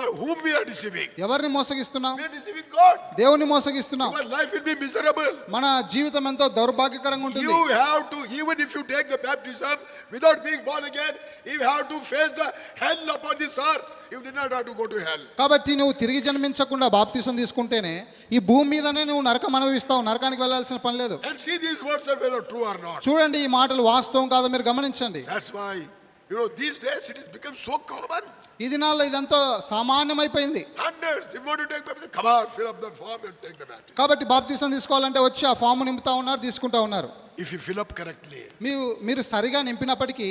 But whom we are deceiving? ఎవరిని మోసగిస్తున్నాం? We are deceiving God. దేవుని మోసగిస్తున్నాం. Your life will be miserable. మన జీవితం ఎంతో దౌర్భాగ్యకరంగా ఉంటుంది. You have to, even if you take the baptism without being born again, you have to face the hell upon this earth. You did not have to go to hell. కాబట్టి నువ్వు తిరిగి జన్మించకుండా బాప్తిసం తీసుకుంటేనే ఈ భూమి మీదనే నువ్వు నరకం అనుభవిస్తావు. నరకానికి వెళ్ళాల్సిన పని లేదు. And see these words are whether true or not. చూడండి, ఈ మాటలు వాస్తవం కాదో మీరు గమనించండి. That's why, these days it has become so common. ఈ దినాల్లో ఇదంతా సామాన్యమైపోయింది. Hundreds, if you want to take baptism, come on, fill up the form and take the baptism. కాబట్టి బాప్తిసం తీసుకోవాలంటే వచ్చి ఆ ఫామ్ నింపుతా ఉన్నారు, తీసుకుంటా ఉన్నారు. If you fill up correctly, మీరు సరిగా నింపినప్పటికీ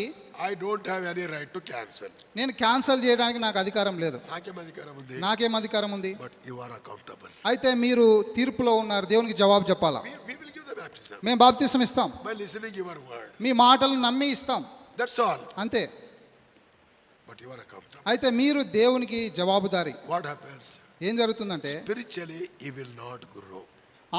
I don't have any right to cancel. నేను క్యాన్సిల్ చేయడానికి నాకు అధికారం లేదు. నాకేం అధికారం ఉంది? But you are accountable. అయితే మీరు తీర్పులో ఉన్నారు, దేవునికి జవాబు చెప్పాలా. We will give the baptism. మేము బాప్తిసం ఇస్తాం. By listening your word. మీ మాటలు నమ్మి ఇస్తాం. That's all. అంతే. But you are accountable. అయితే మీరు దేవునికి జవాబుదారి. What happens? ఏం జరుగుతుందంటే spiritually you will not grow.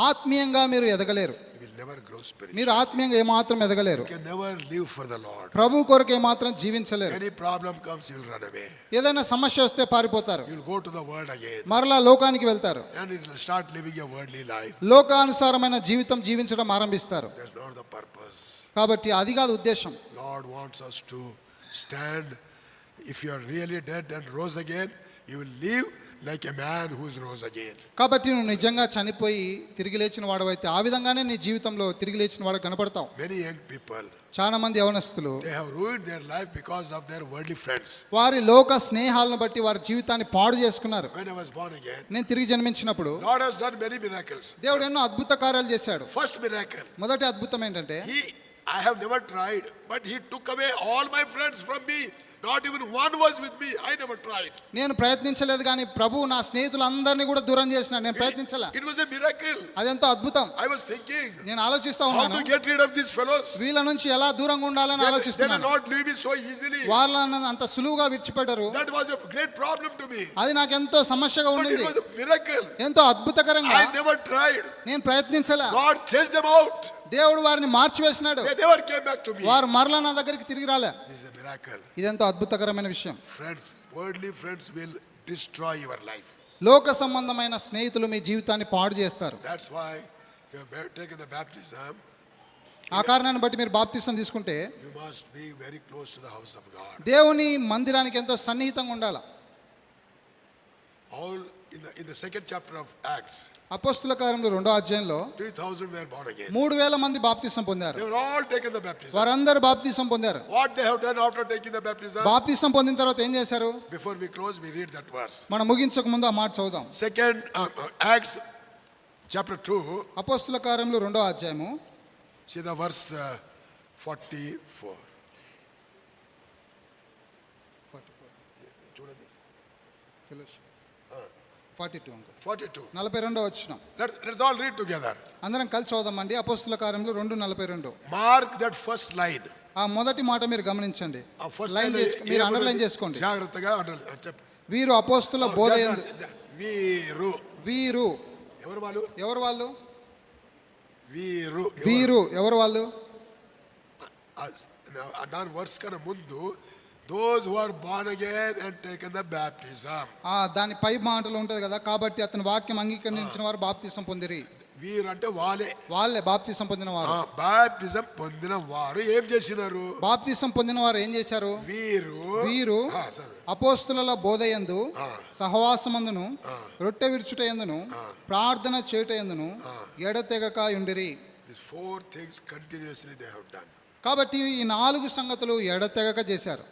ఆత్మీయంగా మీరు ఎదగలేరు. You will never grow spiritually. మీరు ఆత్మీయంగా ఏమాత్రం ఎదగలేరు. You can never live for the Lord. ప్రభు కొరకు ఏమాత్రం జీవించలేరు. Any problem comes, you will run away. ఏదైనా సమస్య వస్తే పారిపోతారు. You will go to the world again. మరలా లోకానికి వెళ్తారు. And you will start living a worldly life. లోకానుసారమైన జీవితం జీవించడం ఆరంభిస్తారు. That's not the purpose. కాబట్టి అది కాదు ఉద్దేశం. Lord wants us to stand. If you are really dead and rose again, you will live like a man who is rose again. కాబట్టి నువ్వు నిజంగా చనిపోయి తిరిగి లేచిన వాడవైతే ఆ విధంగానే నీ జీవితంలో తిరిగి లేచిన వాడు కనపడతావు. Many young people, చాలా మంది యవనస్తులు, they have ruined their life because of their worldly friends. వారి లోక స్నేహాలను బట్టి వారి జీవితాన్ని పాడు చేసుకున్నారు. When I was born again, నేను తిరిగి జన్మించినప్పుడు Lord has done many miracles. దేవుడు ఎన్నో అద్భుత కార్యాలు చేశాడు. First miracle, మొదటి అద్భుతం ఏంటంటే I have never tried, but he took away all my friends from me. Not even one was with me. I never tried. నేను ప్రయత్నించలేదు కానీ ప్రభు నా స్నేహితులందరినీ కూడా దూరం చేసినాడు. నేను ప్రయత్నించలే. It was a miracle. అదెంతో అద్భుతం. I was thinking, నేను ఆలోచిస్తా how ఉన్నాను, to get rid of these fellows. వీళ్ళ నుంచి ఎలా దూరంగా ఉండాలని They ఆలోచిస్తున్నాను. will not leave me so easily. వాళ్ళని అంత సులువుగా విడిచిపెట్టరు. That was a great problem to me. అది నాకు ఎంతో సమస్యగా But it ఉండింది. was a miracle. ఎంతో అద్భుతకరంగా. I never tried. నేను ప్రయత్నించలే. God chased them out. దేవుడు వారిని మార్చివేసినాడు. They never came back to me. వారు మరలా నా దగ్గరికి తిరిగి రాలే. This is a miracle. ఇదెంతో అద్భుతకరమైన విషయం. Friends, worldly friends will destroy your life. లోక సంబంధమైన స్నేహితులు మీ జీవితాన్ని పాడు చేస్తారు. That's why if you have taken the baptism, ఆ కారణాన్ని బట్టి మీరు బాప్తిసం తీసుకుంటే you must be very close to the house of God. దేవుని మందిరానికి ఎంతో సన్నిహితంగా ఉండాలి. All in the second chapter of Acts, అపోస్తుల కార్యములు 2వ అధ్యాయంలో 3,000 were born again. 3,000 మంది బాప్తిసం పొందారు. They were all taken the baptism. వారందరూ బాప్తిసం పొందారు. What they have done after taking the baptism? బాప్తిసం పొందిన తర్వాత ఏం చేశారు? Before we close, we read that verse. మనం ముగించక ముందు ఆ మాట చదువుదాం. Second Acts chapter 2. అపోస్తుల కార్యములు 2వ అధ్యాయము. See the verse 44. చూడండి. 42 42. 42వ వచనం. Let's all read together. అందరం కలిసి చదువుదామండి. అపోస్తుల కార్యములు 2:42. Mark that first line. ఆ మొదటి మాట మీరు గమనించండి. లైన్ మీరు అండర్లైన్ చేసుకోండి. జాగ్రత్తగా చెప్పు. వీరు అపోస్తుల బోధయందు. వీరు ఎవరు వాళ్ళు? ఎవరు వాళ్ళు? వీరు ఎవరు వాళ్ళు? దాని వర్స్ కన్నా ముందు those who are born again and taken the baptism. దాని పై మాటలు ఉంటది కదా, కాబట్టి అతని వాక్యం అంగీకరించిన వారు బాప్తిసం పొందిరి. వీరు అంటే వాళ్ళే బాప్తిసం పొందిన వారు. బాప్తిసం పొందిన వారు ఏం చేసినారు? బాప్తిసం పొందిన వారు ఏం చేశారు? వీరు అపోస్తుల బోధయందు, సహవాసమందును, రొట్టె విరుచుటయందును, ప్రార్థన చేయుటయందును ఎడతెగక ఉండిరి. These 4 things continuously they have done. కాబట్టి ఈ 4 సంగతులు ఎడతెగక చేశారు.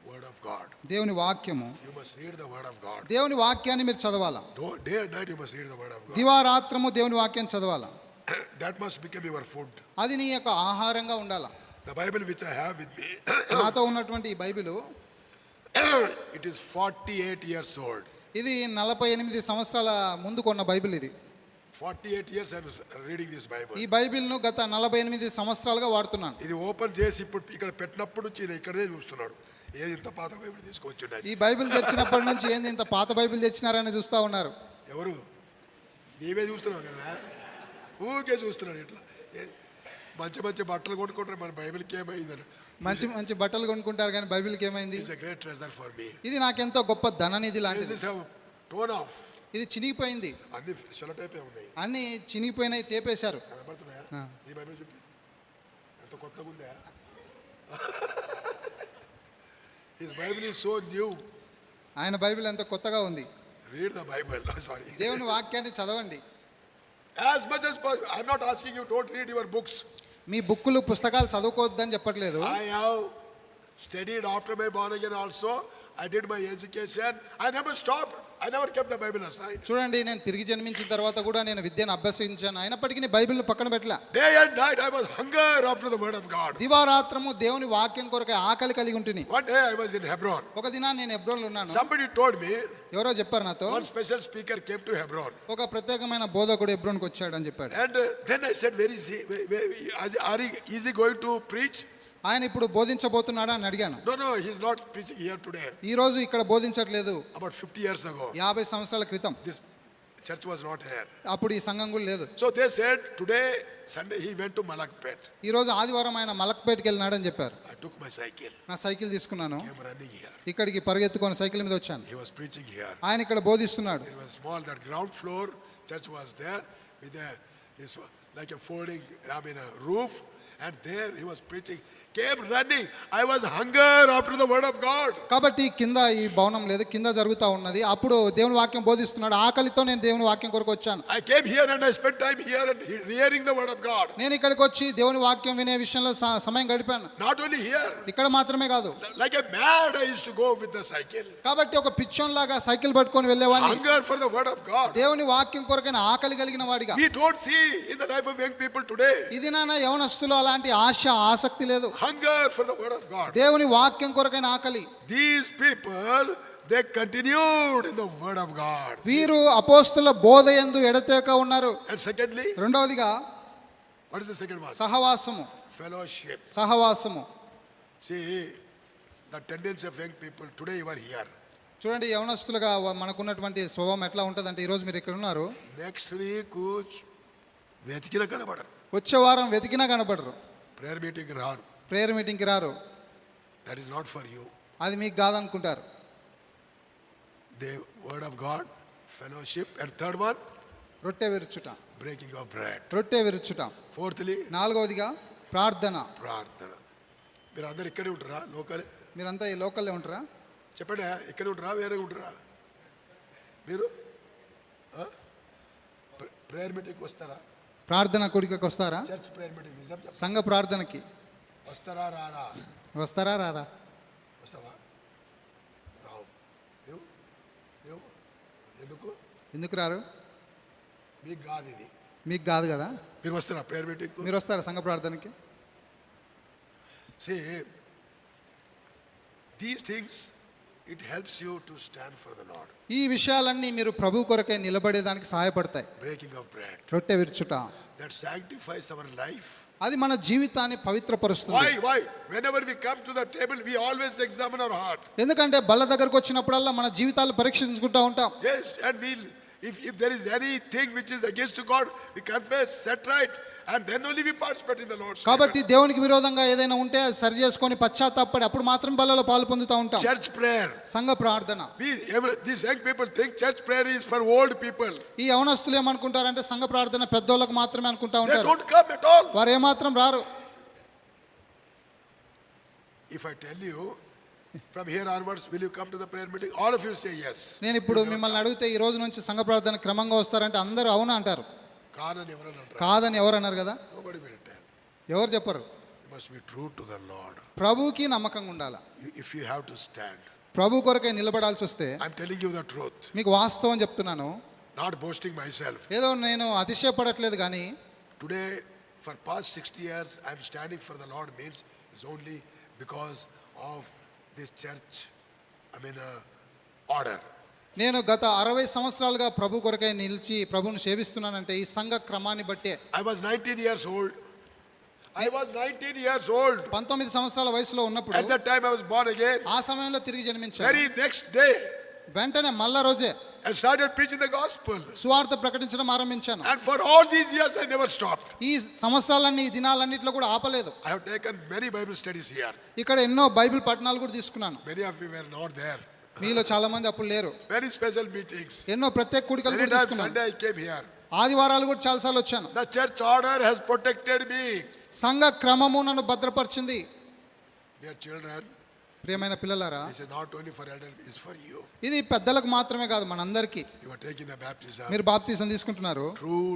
word of God. దేవుని వాక్యము. You must read the word of God. దేవుని వాక్యాన్ని మీరు చదవాలా. Day and night you must read the word of God. దివారాత్రము దేవుని వాక్యాన్ని చదవాలా. That must become your food. అది నీ యొక్క ఆహారంగా ఉండాలా. The Bible which I have with me, నాతో ఉన్నటువంటి ఈ Bible it is 48 years old. ఇది 48 సంవత్సరాల ముందు కొన్న బైబిల్ ఇది. 48 years I was reading this Bible. ఈ బైబిల్ను గత 48 సంవత్సరాలుగా వాడుతున్నాను. ఇది ఓపెన్ చేసి ఇప్పుడు ఇక్కడ పెట్టినప్పుడు నుంచి నేను ఇక్కడే చూస్తున్నాడు. ఏది ఇంత పాత బైబిల్ తీసుకొచ్చిండు. ఈ బైబిల్ తెచ్చినప్పటి నుంచి ఏంది ఇంత పాత బైబిల్ తెచ్చినారని చూస్తూ ఉన్నారు. ఎవరు? నీవే చూస్తున్నావు కదా, ఊరికే చూస్తున్నాడు ఇట్లా. మంచి మంచి బట్టలు కొనుక్కుంటారు, మన బైబిల్కి ఏమైందని. మంచి మంచి బట్టలు కొనుక్కుంటారు కానీ బైబిల్కి ఏమైంది? It's a great treasure for me. ఇది నాకెంతో గొప్ప ధననిధి లాంటిది. This have tone of. ఇది చినిగిపోయింది, అన్ని సెలటైపే ఉన్నాయి, అన్ని చినిగిపోయినాయి, తేపేశారు. కనబడుతున్నాయా? ఈ బైబిల్ చూపి, ఎంత కొత్తగా ఉందా. His Bible is so new. ఆయన బైబిల్ ఎంత కొత్తగా ఉంది. Read the Bible. సారీ, దేవుని వాక్యాన్ని చదవండి. as much as possible. I'm not asking you don't read your books. మీ బుక్కులు పుస్తకాలు చదువుకోవద్దని చెప్పట్లేదు. I have studied after my born again also. I did my education. I never stopped. I never kept the Bible aside. చూడండి, నేను తిరిగి జన్మించిన తర్వాత కూడా నేను విద్యను అభ్యసించాను, అయినప్పటికీ బైబిల్ పక్కన పెట్టలే. Day and night I was hunger after the word of God. దివారాత్రము దేవుని వాక్యం కొరకు ఆకలి కలిగి ఉంటుని. One day I was in Hebron. ఒక దినాన్ని నేను హెబ్రోన్లో ఉన్నాను. Somebody told me, ఎవరో చెప్పారు నాతో, one special speaker came to Hebron. ఒక ప్రత్యేకమైన బోధకుడు హెబ్రోన్కి వచ్చాడు అని చెప్పాడు. And then I said, is he going to preach? ఆయన ఇప్పుడు బోధించబోతున్నాడా అని అడిగాను. No, he's not preaching here today. ఈ రోజు ఇక్కడ బోధించట్లేదు. About 50 years ago. 50 సంవత్సరాల క్రితం This church was not here. అప్పుడు ఈ సంఘం కూడా లేదు. So they said today Sunday he went to Malakpet. ఈ రోజు ఆదివారం ఆయన మలక్పేట్కి వెళ్ళినాడు అని చెప్పారు. I took my cycle. నా సైకిల్ తీసుకున్నాను, Came running here. ఇక్కడికి పరిగెత్తుకొని సైకిల్ మీద వచ్చాను. He was preaching here. ఆయన ఇక్కడ బోధిస్తున్నాడు. It was small. That ground floor church was there with this like a folding, a roof. And there he was preaching. Came running. I was hunger after the word of God. కాబట్టి కింద ఈ భవనం లేదు, కింద జరుగుతూ ఉన్నది. అప్పుడు దేవుని వాక్యం బోధిస్తున్నాడు. ఆకలితో నేను దేవుని వాక్యం కొరకు వచ్చాను. I came here and I spent time here and hearing the word of God. నేను ఇక్కడికి వచ్చి దేవుని వాక్యం వినే విషయంలో సమయం గడిపాను. Not only here. ఇక్కడ మాత్రమే కాదు, Like a mad I used to go with the cycle. కాబట్టి ఒక పిచ్చోన్ లాగా సైకిల్ పట్టుకొని వెళ్ళేవాడిని. Hunger for the word of God. దేవుని వాక్యం కొరకైన ఆకలి కలిగిన వాడిగా. We don't see in the life of young people today. ఇది నాన్న యవనస్తులు అలాంటి ఆశ ఆసక్తి లేదు. Hunger for the word of God. దేవుని వాక్యం కొరకైన ఆకలి. These people, they continued in the word of God. వీరు అపోస్తల బోధ యందు ఎడతెగక ఉన్నారు. And secondly, రెండవదిగా what is the second one? సహవాసము. Fellowship. సహవాసము. See, the tendency of young people today, you are here. చూడండి, యవనస్తులుగా మనకున్నటువంటి స్వభావం ఎట్లా ఉంటుందంటే, ఈరోజు మీరు ఇక్కడ ఉన్నారు, Next week వెతికిన కనబడరు. వచ్చే వారం వెతికినా కనపడరు. ప్రేయర్ మీటింగ్ రారు. ప్రేయర్ మీటింగ్కి రారు. That is not for you. అది మీకు కాదనుకుంటారు. The word of God, fellowship. And third one, రొట్టె విరుచుట. Breaking of bread. రొట్టె విరుచుట. ఫోర్త్లీ, నాలుగవదిగా ప్రార్థన. ప్రార్థన. మీరు అందరు ఇక్కడే ఉంటారా? లోకలే? మీరంతా ఈ లోకల్లో ఉంటారా? చెప్పండి, ఇక్కడే ఉంటారా వేరే ఉంటారా మీరు? ప్రేయర్ మీటింగ్కి వస్తారా? ప్రార్థన కూడికకి వస్తారా? చర్చ్ ప్రేయర్ మీటింగ్ నిజం చెప్పండి. సంఘ ప్రార్థనకి వస్తారా రారా? వస్తారా రారా? వస్తావా? రావు. ఎందుకు? ఎందుకు రారు? మీకు కాదు ఇది. మీకు కాదు కదా. మీరు వస్తారా ప్రేయర్ మీటింగ్? మీరు వస్తారా సంఘ ప్రార్థనకి? See, these things, it helps you to stand for the Lord. ఈ విషయాలన్నీ మీరు ప్రభు కొరకై నిలబడేదానికి సహాయపడతాయి. Breaking of bread. రొట్టె విరుచుట. That sanctifies our life. అది మన జీవితాన్ని పవిత్రపరుస్తుంది. Why? Whenever we come to the table, we always examine our heart. ఎందుకంటే బల్ల దగ్గరకు వచ్చినప్పుడల్లా మన జీవితాలు పరీక్షించుకుంటూ ఉంటాం. Yes, and if there is anything which is against God, we confess, set right, and then only we participate in the Lord's table. కాబట్టి దేవునికి విరోధంగా ఏదైనా ఉంటే అది సరి చేసుకొని పశ్చాత్తాపడి అప్పుడు మాత్రం బల్లలో పాలు పొందుతూ ఉంటాం. Church prayer. సంఘ ప్రార్థన. These young people think church prayer is for old people. ఈ యవనస్తులు ఏమనుకుంటారంటే సంఘ ప్రార్థన పెద్దోళ్ళకు మాత్రమే అనుకుంటా They ఉంటారు. don't come at all. వారు ఏమాత్రం రారు. If I tell you, from here onwards, will you come to the prayer meeting? All of you say yes. నేను ఇప్పుడు మిమ్మల్ని అడిగితే ఈ రోజు నుంచి సంఘ ప్రార్థన క్రమంగా వస్తారంటే అందరూ అవును అంటారు. కాదని ఎవరన్నా అంటారా? కాదని ఎవరు అన్నారు కదా. Nobody will tell. ఎవరు చెప్పరు. You must be true to the Lord. ప్రభువుకి నమ్మకంగా ఉండాలి. If you have to stand, ప్రభు కొరకై నిలబడాల్సి వస్తే I'm telling you the truth, మీకు వాస్తవం చెప్తున్నాను. not boasting myself. ఏదో నేను అతిశయపడట్లేదు కానీ Today, for past 60 years, I'm standing for the Lord means is only because of this church, order. నేను గత 60 సంవత్సరాలుగా ప్రభు కొరకై నిలిచి ప్రభువును సేవిస్తున్నానంటే ఈ సంఘ క్రమాన్ని బట్టే. I was 19 years old. 19 సంవత్సరాల వయసులో ఉన్నప్పుడు At that time I was born again. ఆ సమయంలో తిరిగి జన్మించాను. Very next day, వెంటనే మళ్ళా రోజే I started preaching the gospel. సువార్త ప్రకటించడం ఆరంభించాను. And for all these years, I never stopped. ఈ సంవత్సరాలన్నీ ఈ దినాలన్నిట్లో కూడా ఆపలేదు. I have taken many Bible studies here. ఇక్కడ ఎన్నో బైబిల్ పఠనాలు కూడా తీసుకున్నాను. Many of you were not there. మీలో చాలా మంది అప్పుడు లేరు. Very special meetings. ఎన్నో ప్రత్యేక కూడికలు Many కూడా times తీసుకున్నాను. Sunday I came here. ఆదివారాలు కూడా చాలాసార్లు వచ్చాను. The church order has protected me. సంఘ క్రమము నన్ను భద్రపరిచింది. Dear children, ప్రియమైన పిల్లలారా, this is not only for elders, it's for you. ఇది పెద్దలకు మాత్రమే కాదు, మనందరికీ. You are taking the baptism. మీరు బాప్తిసం తీసుకుంటున్నారు. True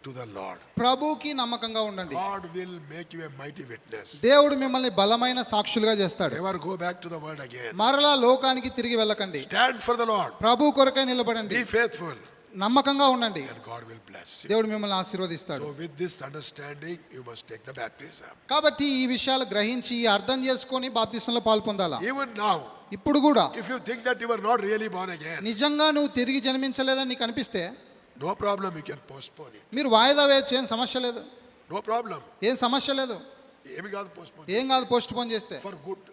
to the Lord. ప్రభువుకి నమ్మకంగా ఉండండి. God will make you a mighty witness. దేవుడు మిమ్మల్ని బలమైన సాక్షులుగా చేస్తాడు. Never go back to the world again. మరలా లోకానికి తిరిగి వెళ్ళకండి. Stand for the Lord. ప్రభు కొరకై నిలబడండి. Be faithful. నమ్మకంగా ఉండండి. And God will bless you. దేవుడు మిమ్మల్ని ఆశీర్వదిస్తాడు. So with this understanding, you must take the baptism. కాబట్టి ఈ విషయాలు గ్రహించి అర్థం చేసుకొని బాప్తిసంలో పాల్పొందాలా. Even now, ఇప్పుడు కూడా if you think that you are not really born again, నిజంగా నువ్వు తిరిగి జన్మించలేదని నీకు అనిపిస్తే no problem, you can postpone it. మీరు వాయిదా వేయచ్చు, ఏం సమస్య లేదు. No problem. ఏం సమస్య లేదు. ఏమి కాదు postpone. ఏం కాదు పోస్ట్ పోన్ చేస్తే. For good.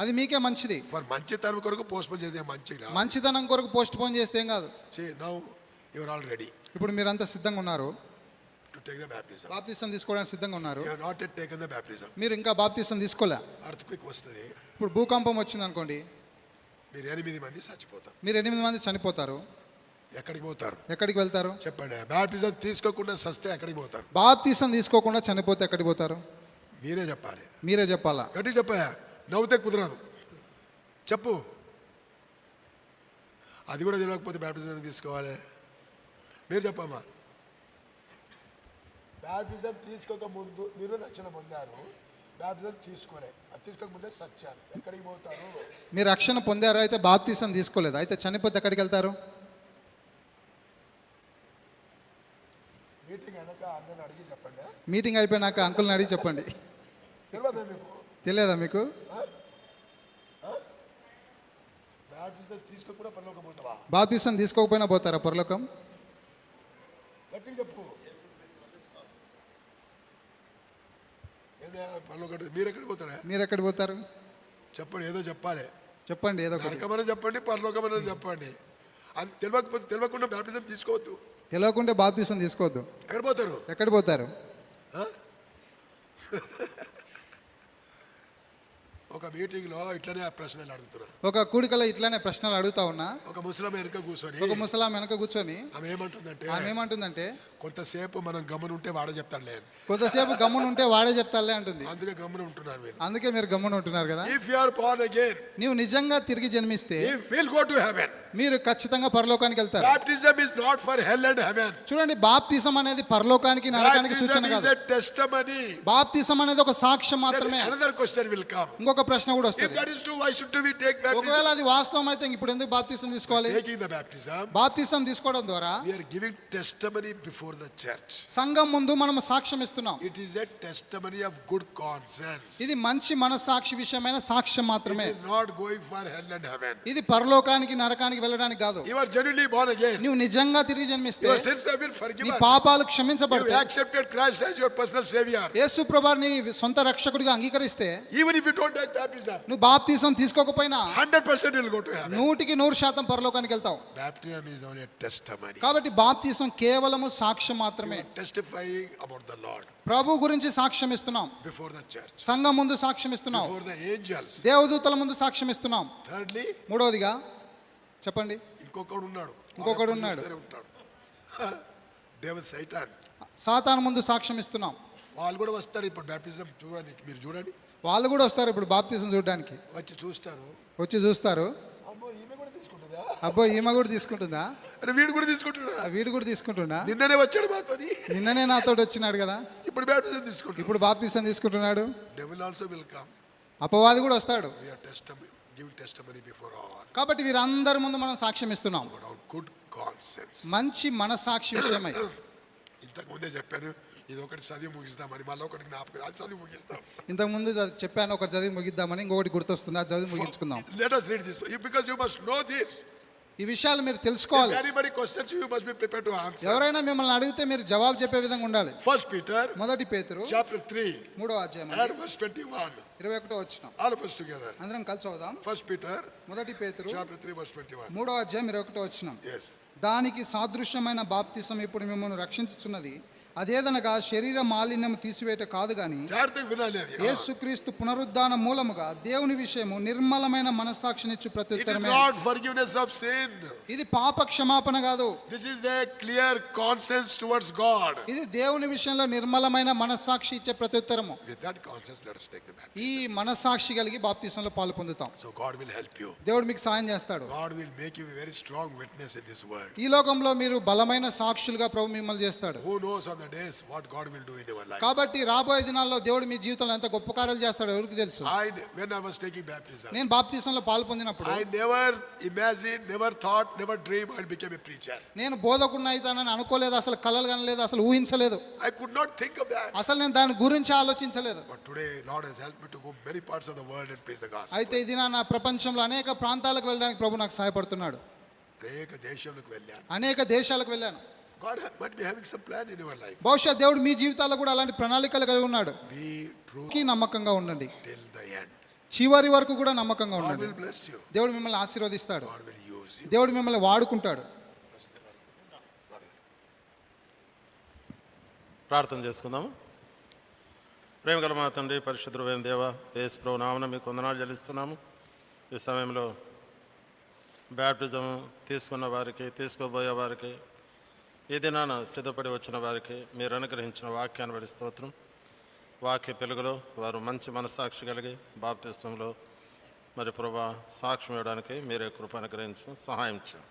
అది మీకే మంచిది. For మంచితనం కొరకు postpone చేస్తే మంచిది. మంచితనం కొరకు పోస్ట్ పోన్ చేస్తే ఏం కాదు. See, now you are all ready ఇప్పుడు మీరంతా సిద్ధంగా ఉన్నారు. to take the baptism. బాప్తిసం తీసుకోవడానికి సిద్ధంగా ఉన్నారు. You have not yet taken the baptism. మీరు ఇంకా బాప్తిసం తీసుకోలే. Earthquake వస్తుంది. ఇప్పుడు భూకంపం వచ్చింది అనుకోండి, మీరు 8 మంది చచ్చిపోతారు. మీరు 8 మంది చనిపోతారు. ఎక్కడికి పోతారు? ఎక్కడికి వెళ్తారు చెప్పండి. బ్యాప్టిజం తీసుకోకుండా సస్తే ఎక్కడికి పోతారు? బాప్తిసం తీసుకోకుండా చనిపోతే ఎక్కడికి పోతారు? మీరే చెప్పాలి. మీరే చెప్పాలా? గట్టిగా చెప్పా, నవ్వుతే కుదరదు. చెప్పు. అది కూడా తెలియకపోతే బ్యాప్టిజం తీసుకోవాలి. మీరు చెప్పమ్మా. బ్యాప్టిజం తీసుకోక ముందు మీరు రక్షణ పొందారు, బ్యాప్టిజం తీసుకోలే, అది తీసుకోకముందే సచ్చారు, ఎక్కడికి పోతారు? మీరు రక్షణ పొందారు, అయితే బాప్తిసం తీసుకోలేదు, అయితే చనిపోతే ఎక్కడికి వెళ్తారు? మీటింగ్ అయినాక అన్నని అడిగి చెప్పండి. మీటింగ్ అయిపోయినాక అంకుల్ని అడిగి చెప్పండి. తెలియదా మీకు? తెలియదా మీకు? బ్యాప్టిజం తీసుకోకుండా పరలోకం పోతావా? బాప్తిసం తీసుకోకపోయినా పోతారా పరలోకం? గట్టిగా చెప్పు. పరలోకం మీరు ఎక్కడికి పోతారా? మీరు ఎక్కడికి పోతారు? చెప్పండి, ఏదో చెప్పాలి. చెప్పండి, ఏదో ఒకటి. నరకమని చెప్పండి, పరలోకమని చెప్పండి. అది తెలియకపోతే తెలియకుండా బ్యాప్టిజం తీసుకోవద్దు. తెలియకుంటే బాప్తిసం తీసుకోవద్దు. ఎక్కడ పోతారు? ఎక్కడికి పోతారు? ఒక మీటింగ్లో ఇట్లనే ఆ ప్రశ్నలు అడుగుతున్నా. ఒక కూడికలో ఇట్లానే ప్రశ్నలు అడుగుతా ఉన్నా. ఒక ముసలాం వెనక కూర్చొని, ఒక ముసలాం వెనక కూర్చొని ఆమె ఏమంటుందంటే కొంతసేపు మనం గమ్మున ఉంటే వాడే చెప్తాడు లేదు, కొంతసేపు గమ్మున ఉంటే వాడే చెప్తాలే అంటుంది. అందుకే గమ్మున ఉంటున్నారు మీరు. అందుకే మీరు గమ్మున ఉంటున్నారు కదా. If you are born again, నీవు నిజంగా తిరిగి జన్మిస్తే you will go to heaven. మీరు ఖచ్చితంగా పరలోకానికి వెళ్తారు. Baptism is not for hell and heaven. చూడండి, బాప్తిసం అనేది పరలోకానికి నరకానికి సూచన కాదు. టెస్టిమనీ. బాప్తిసం అనేది ఒక సాక్ష్యం మాత్రమే. Another question will come. ఇంకొక ప్రశ్న కూడా వస్తుంది. If that is true, why should we take baptism? ఒకవేళ అది వాస్తవం అయితే ఇప్పుడు ఎందుకు బాప్తిసం తీసుకోవాలి? Taking the baptism, బాప్తిసం తీసుకోవడం ద్వారా we are giving testimony before the church. సంఘం ముందు మనం సాక్ష్యం ఇస్తున్నాం. It is a testimony of good conscience. ఇది మంచి మనస్సాక్షి విషయమైన సాక్ష్యం మాత్రమే. It is not going for hell and heaven. ఇది పరలోకానికి నరకానికి వెళ్ళడానికి కాదు. You are genuinely born again. నువ్వు నిజంగా తిరిగి జన్మిస్తే Your sins have been నీ forgiven. పాపాలు You క్షమించబడతాయి. accepted Christ as your personal savior. యేసు ప్రభువుని సొంత రక్షకుడిగా అంగీకరిస్తే, Even if you don't take baptism, నువ్వు బాప్తిసం తీసుకోకపోయినా 100% will go to heaven. 100% పరలోకానికి వెళ్తావు. Baptism is only a testimony. కాబట్టి బాప్తిసం కేవలము సాక్ష్యం మాత్రమే. You are testifying about the Lord ప్రభు గురించి సాక్ష్యం ఇస్తున్నాం. before the church, సంఘం ముందు సాక్ష్యం ఇస్తున్నాం. before the angels. దేవదూతల ముందు సాక్ష్యం ఇస్తున్నాం. Thirdly, మూడవదిగా చెప్పండి. ఇంకొకడు ఉన్నాడు. దేవుడు సైతాన్. సాతాను ముందు సాక్ష్యం ఇస్తున్నాం. వాళ్ళు కూడా వస్తారు ఇప్పుడు బ్యాప్టిజం చూడండి. మీరు చూడండి, వాళ్ళు కూడా వస్తారు ఇప్పుడు బాప్తిసం చూడడానికి. వచ్చి చూస్తారు. వచ్చి చూస్తారు. అమ్మో ఈమె కూడా తీసుకుంటుందా? అబ్బో ఈమె కూడా తీసుకుంటుందా? అరే వీడు కూడా తీసుకుంటున్నా, వీడు కూడా తీసుకుంటున్నా. నిన్ననే వచ్చాడు మాతోని, నిన్ననే నాతో వచ్చినాడు కదా, ఇప్పుడు బ్యాప్టిజం తీసుకుంటున్నా. ఇప్పుడు బాప్తిసం తీసుకుంటున్నాడు. Devil also will come. అపవాది కూడా వస్తాడు. We are giving testimony before all. కాబట్టి వీరందరి ముందు మనం సాక్ష్యం ఇస్తున్నాం About our good conscience. మంచి మనసాక్షి విషయమై. ఇంతకు ముందే చెప్పాను, ఇది ఒకటి చదివి ముగిస్తామని, మళ్ళీ ఒకటి జ్ఞాపకం, అది చదివి ముగిస్తాం. ఇంతకుముందు చెప్పాను ఒకటి చదివి ముగిద్దామని, ఇంకొకటి గుర్తొస్తుంది, అది చదివి ముగించుకుందాం. Let us read this because you must know this. ఈ విషయాలు మీరు తెలుసుకోవాలి. If anybody questions you, you must be prepared to answer. ఎవరైనా మిమ్మల్ని అడిగితే మీరు జవాబు చెప్పే విధంగా ఉండాలి. First Peter మొదటి పేతురు chapter 3 3వ అధ్యాయం and verse 21. 21వ వచనం. All of us together. అందరం కలిసి చదువుదాం. First Peter మొదటి పేతురు chapter 3 verse 21. 3వ అధ్యాయం 21వ వచనం. Yes. దానికి సాదృశ్యమైన బాప్తిసం ఇప్పుడు మిమ్మల్ని రక్షించుచున్నది, అదేదనగా శరీర మాలిన్యం తీసివేట కాదు గాని జాగ్రత్తగా వినాలి అది. యేసుక్రీస్తు పునరుద్ధాన మూలముగా దేవుని విషయము నిర్మలమైన మనస్సాక్షినిచ్చు It is ప్రత్యుత్తరమే. not forgiveness of sin. ఇది పాప క్షమాపణ కాదు, This is a clear conscience towards God. ఇది దేవుని విషయంలో నిర్మలమైన మనస్సాక్షి ఇచ్చే ప్రత్యుత్తరము. With that conscience, let us take the baptism. ఈ మనస్సాక్షి కలిగి బాప్తిసంలో పాలు పొందుతాం. So God will help you. దేవుడు మీకు సాయం చేస్తాడు. God will make you a very strong witness in this world. ఈ లోకంలో మీరు బలమైన సాక్షులుగా ప్రభు మిమ్మల్ని చేస్తాడు. Who knows on the days what God will do in your life? కాబట్టి రాబోయే దినాల్లో దేవుడు మీ జీవితంలో ఎంత గొప్ప కార్యాలు చేస్తాడో ఎవరికి తెలుసు. When I was taking baptism, నేను బాప్తిసంలో పాలు పొందినప్పుడు I never imagined, never thought, never dreamed I will become a preacher. నేను బోధకుడిని అవుతానని అనుకోలేదు, అసలు కలలు కనలేదు, అసలు ఊహించలేదు, I could not think of that. అసలు నేను దాని గురించి ఆలోచించలేదు. But today, Lord has helped me to go many parts of the world and preach the gospel. అయితే ఇది నా ప్రపంచంలో అనేక ప్రాంతాలకు వెళ్ళడానికి ప్రభు నాకు సహాయపడుతున్నాడు. అనేక దేశాలకు వెళ్ళాను. అనేక దేశాలకు వెళ్ళాను. God might be having some plan in your life. బహుశా దేవుడు మీ జీవితాల్లో కూడా అలాంటి ప్రణాళికలు కలిగి ఉన్నాడు. Be true నమ్మకంగా ఉండండి, till the end. చివరి వరకు కూడా నమ్మకంగా God ఉండండి. will bless you. దేవుడు మిమ్మల్ని ఆశీర్వదిస్తాడు. God will use you. దేవుడు మిమ్మల్ని వాడుకుంటాడు. ప్రార్థన చేసుకుందాము. ప్రేమగల మా తండ్రి, పరిశుద్ధుడైన దేవ, యేసు ప్రభు నామమున మీకు వందనాలు చెల్లిస్తున్నాము. ఈ సమయంలో బ్యాప్టిజం తీసుకున్న వారికి, తీసుకోబోయే వారికి, ఈ దినాన సిద్ధపడి వచ్చిన వారికి మీరు అనుగ్రహించిన వాక్యాన్ని బట్టి స్తోత్రం. వాక్య పెలుగులో వారు మంచి మనస్సాక్షి కలిగి బాప్తిస్మంలో మరి ప్రభా సాక్ష్యం ఇవ్వడానికి మీరే కృప అనుగ్రహించి సహాయం చేయండి.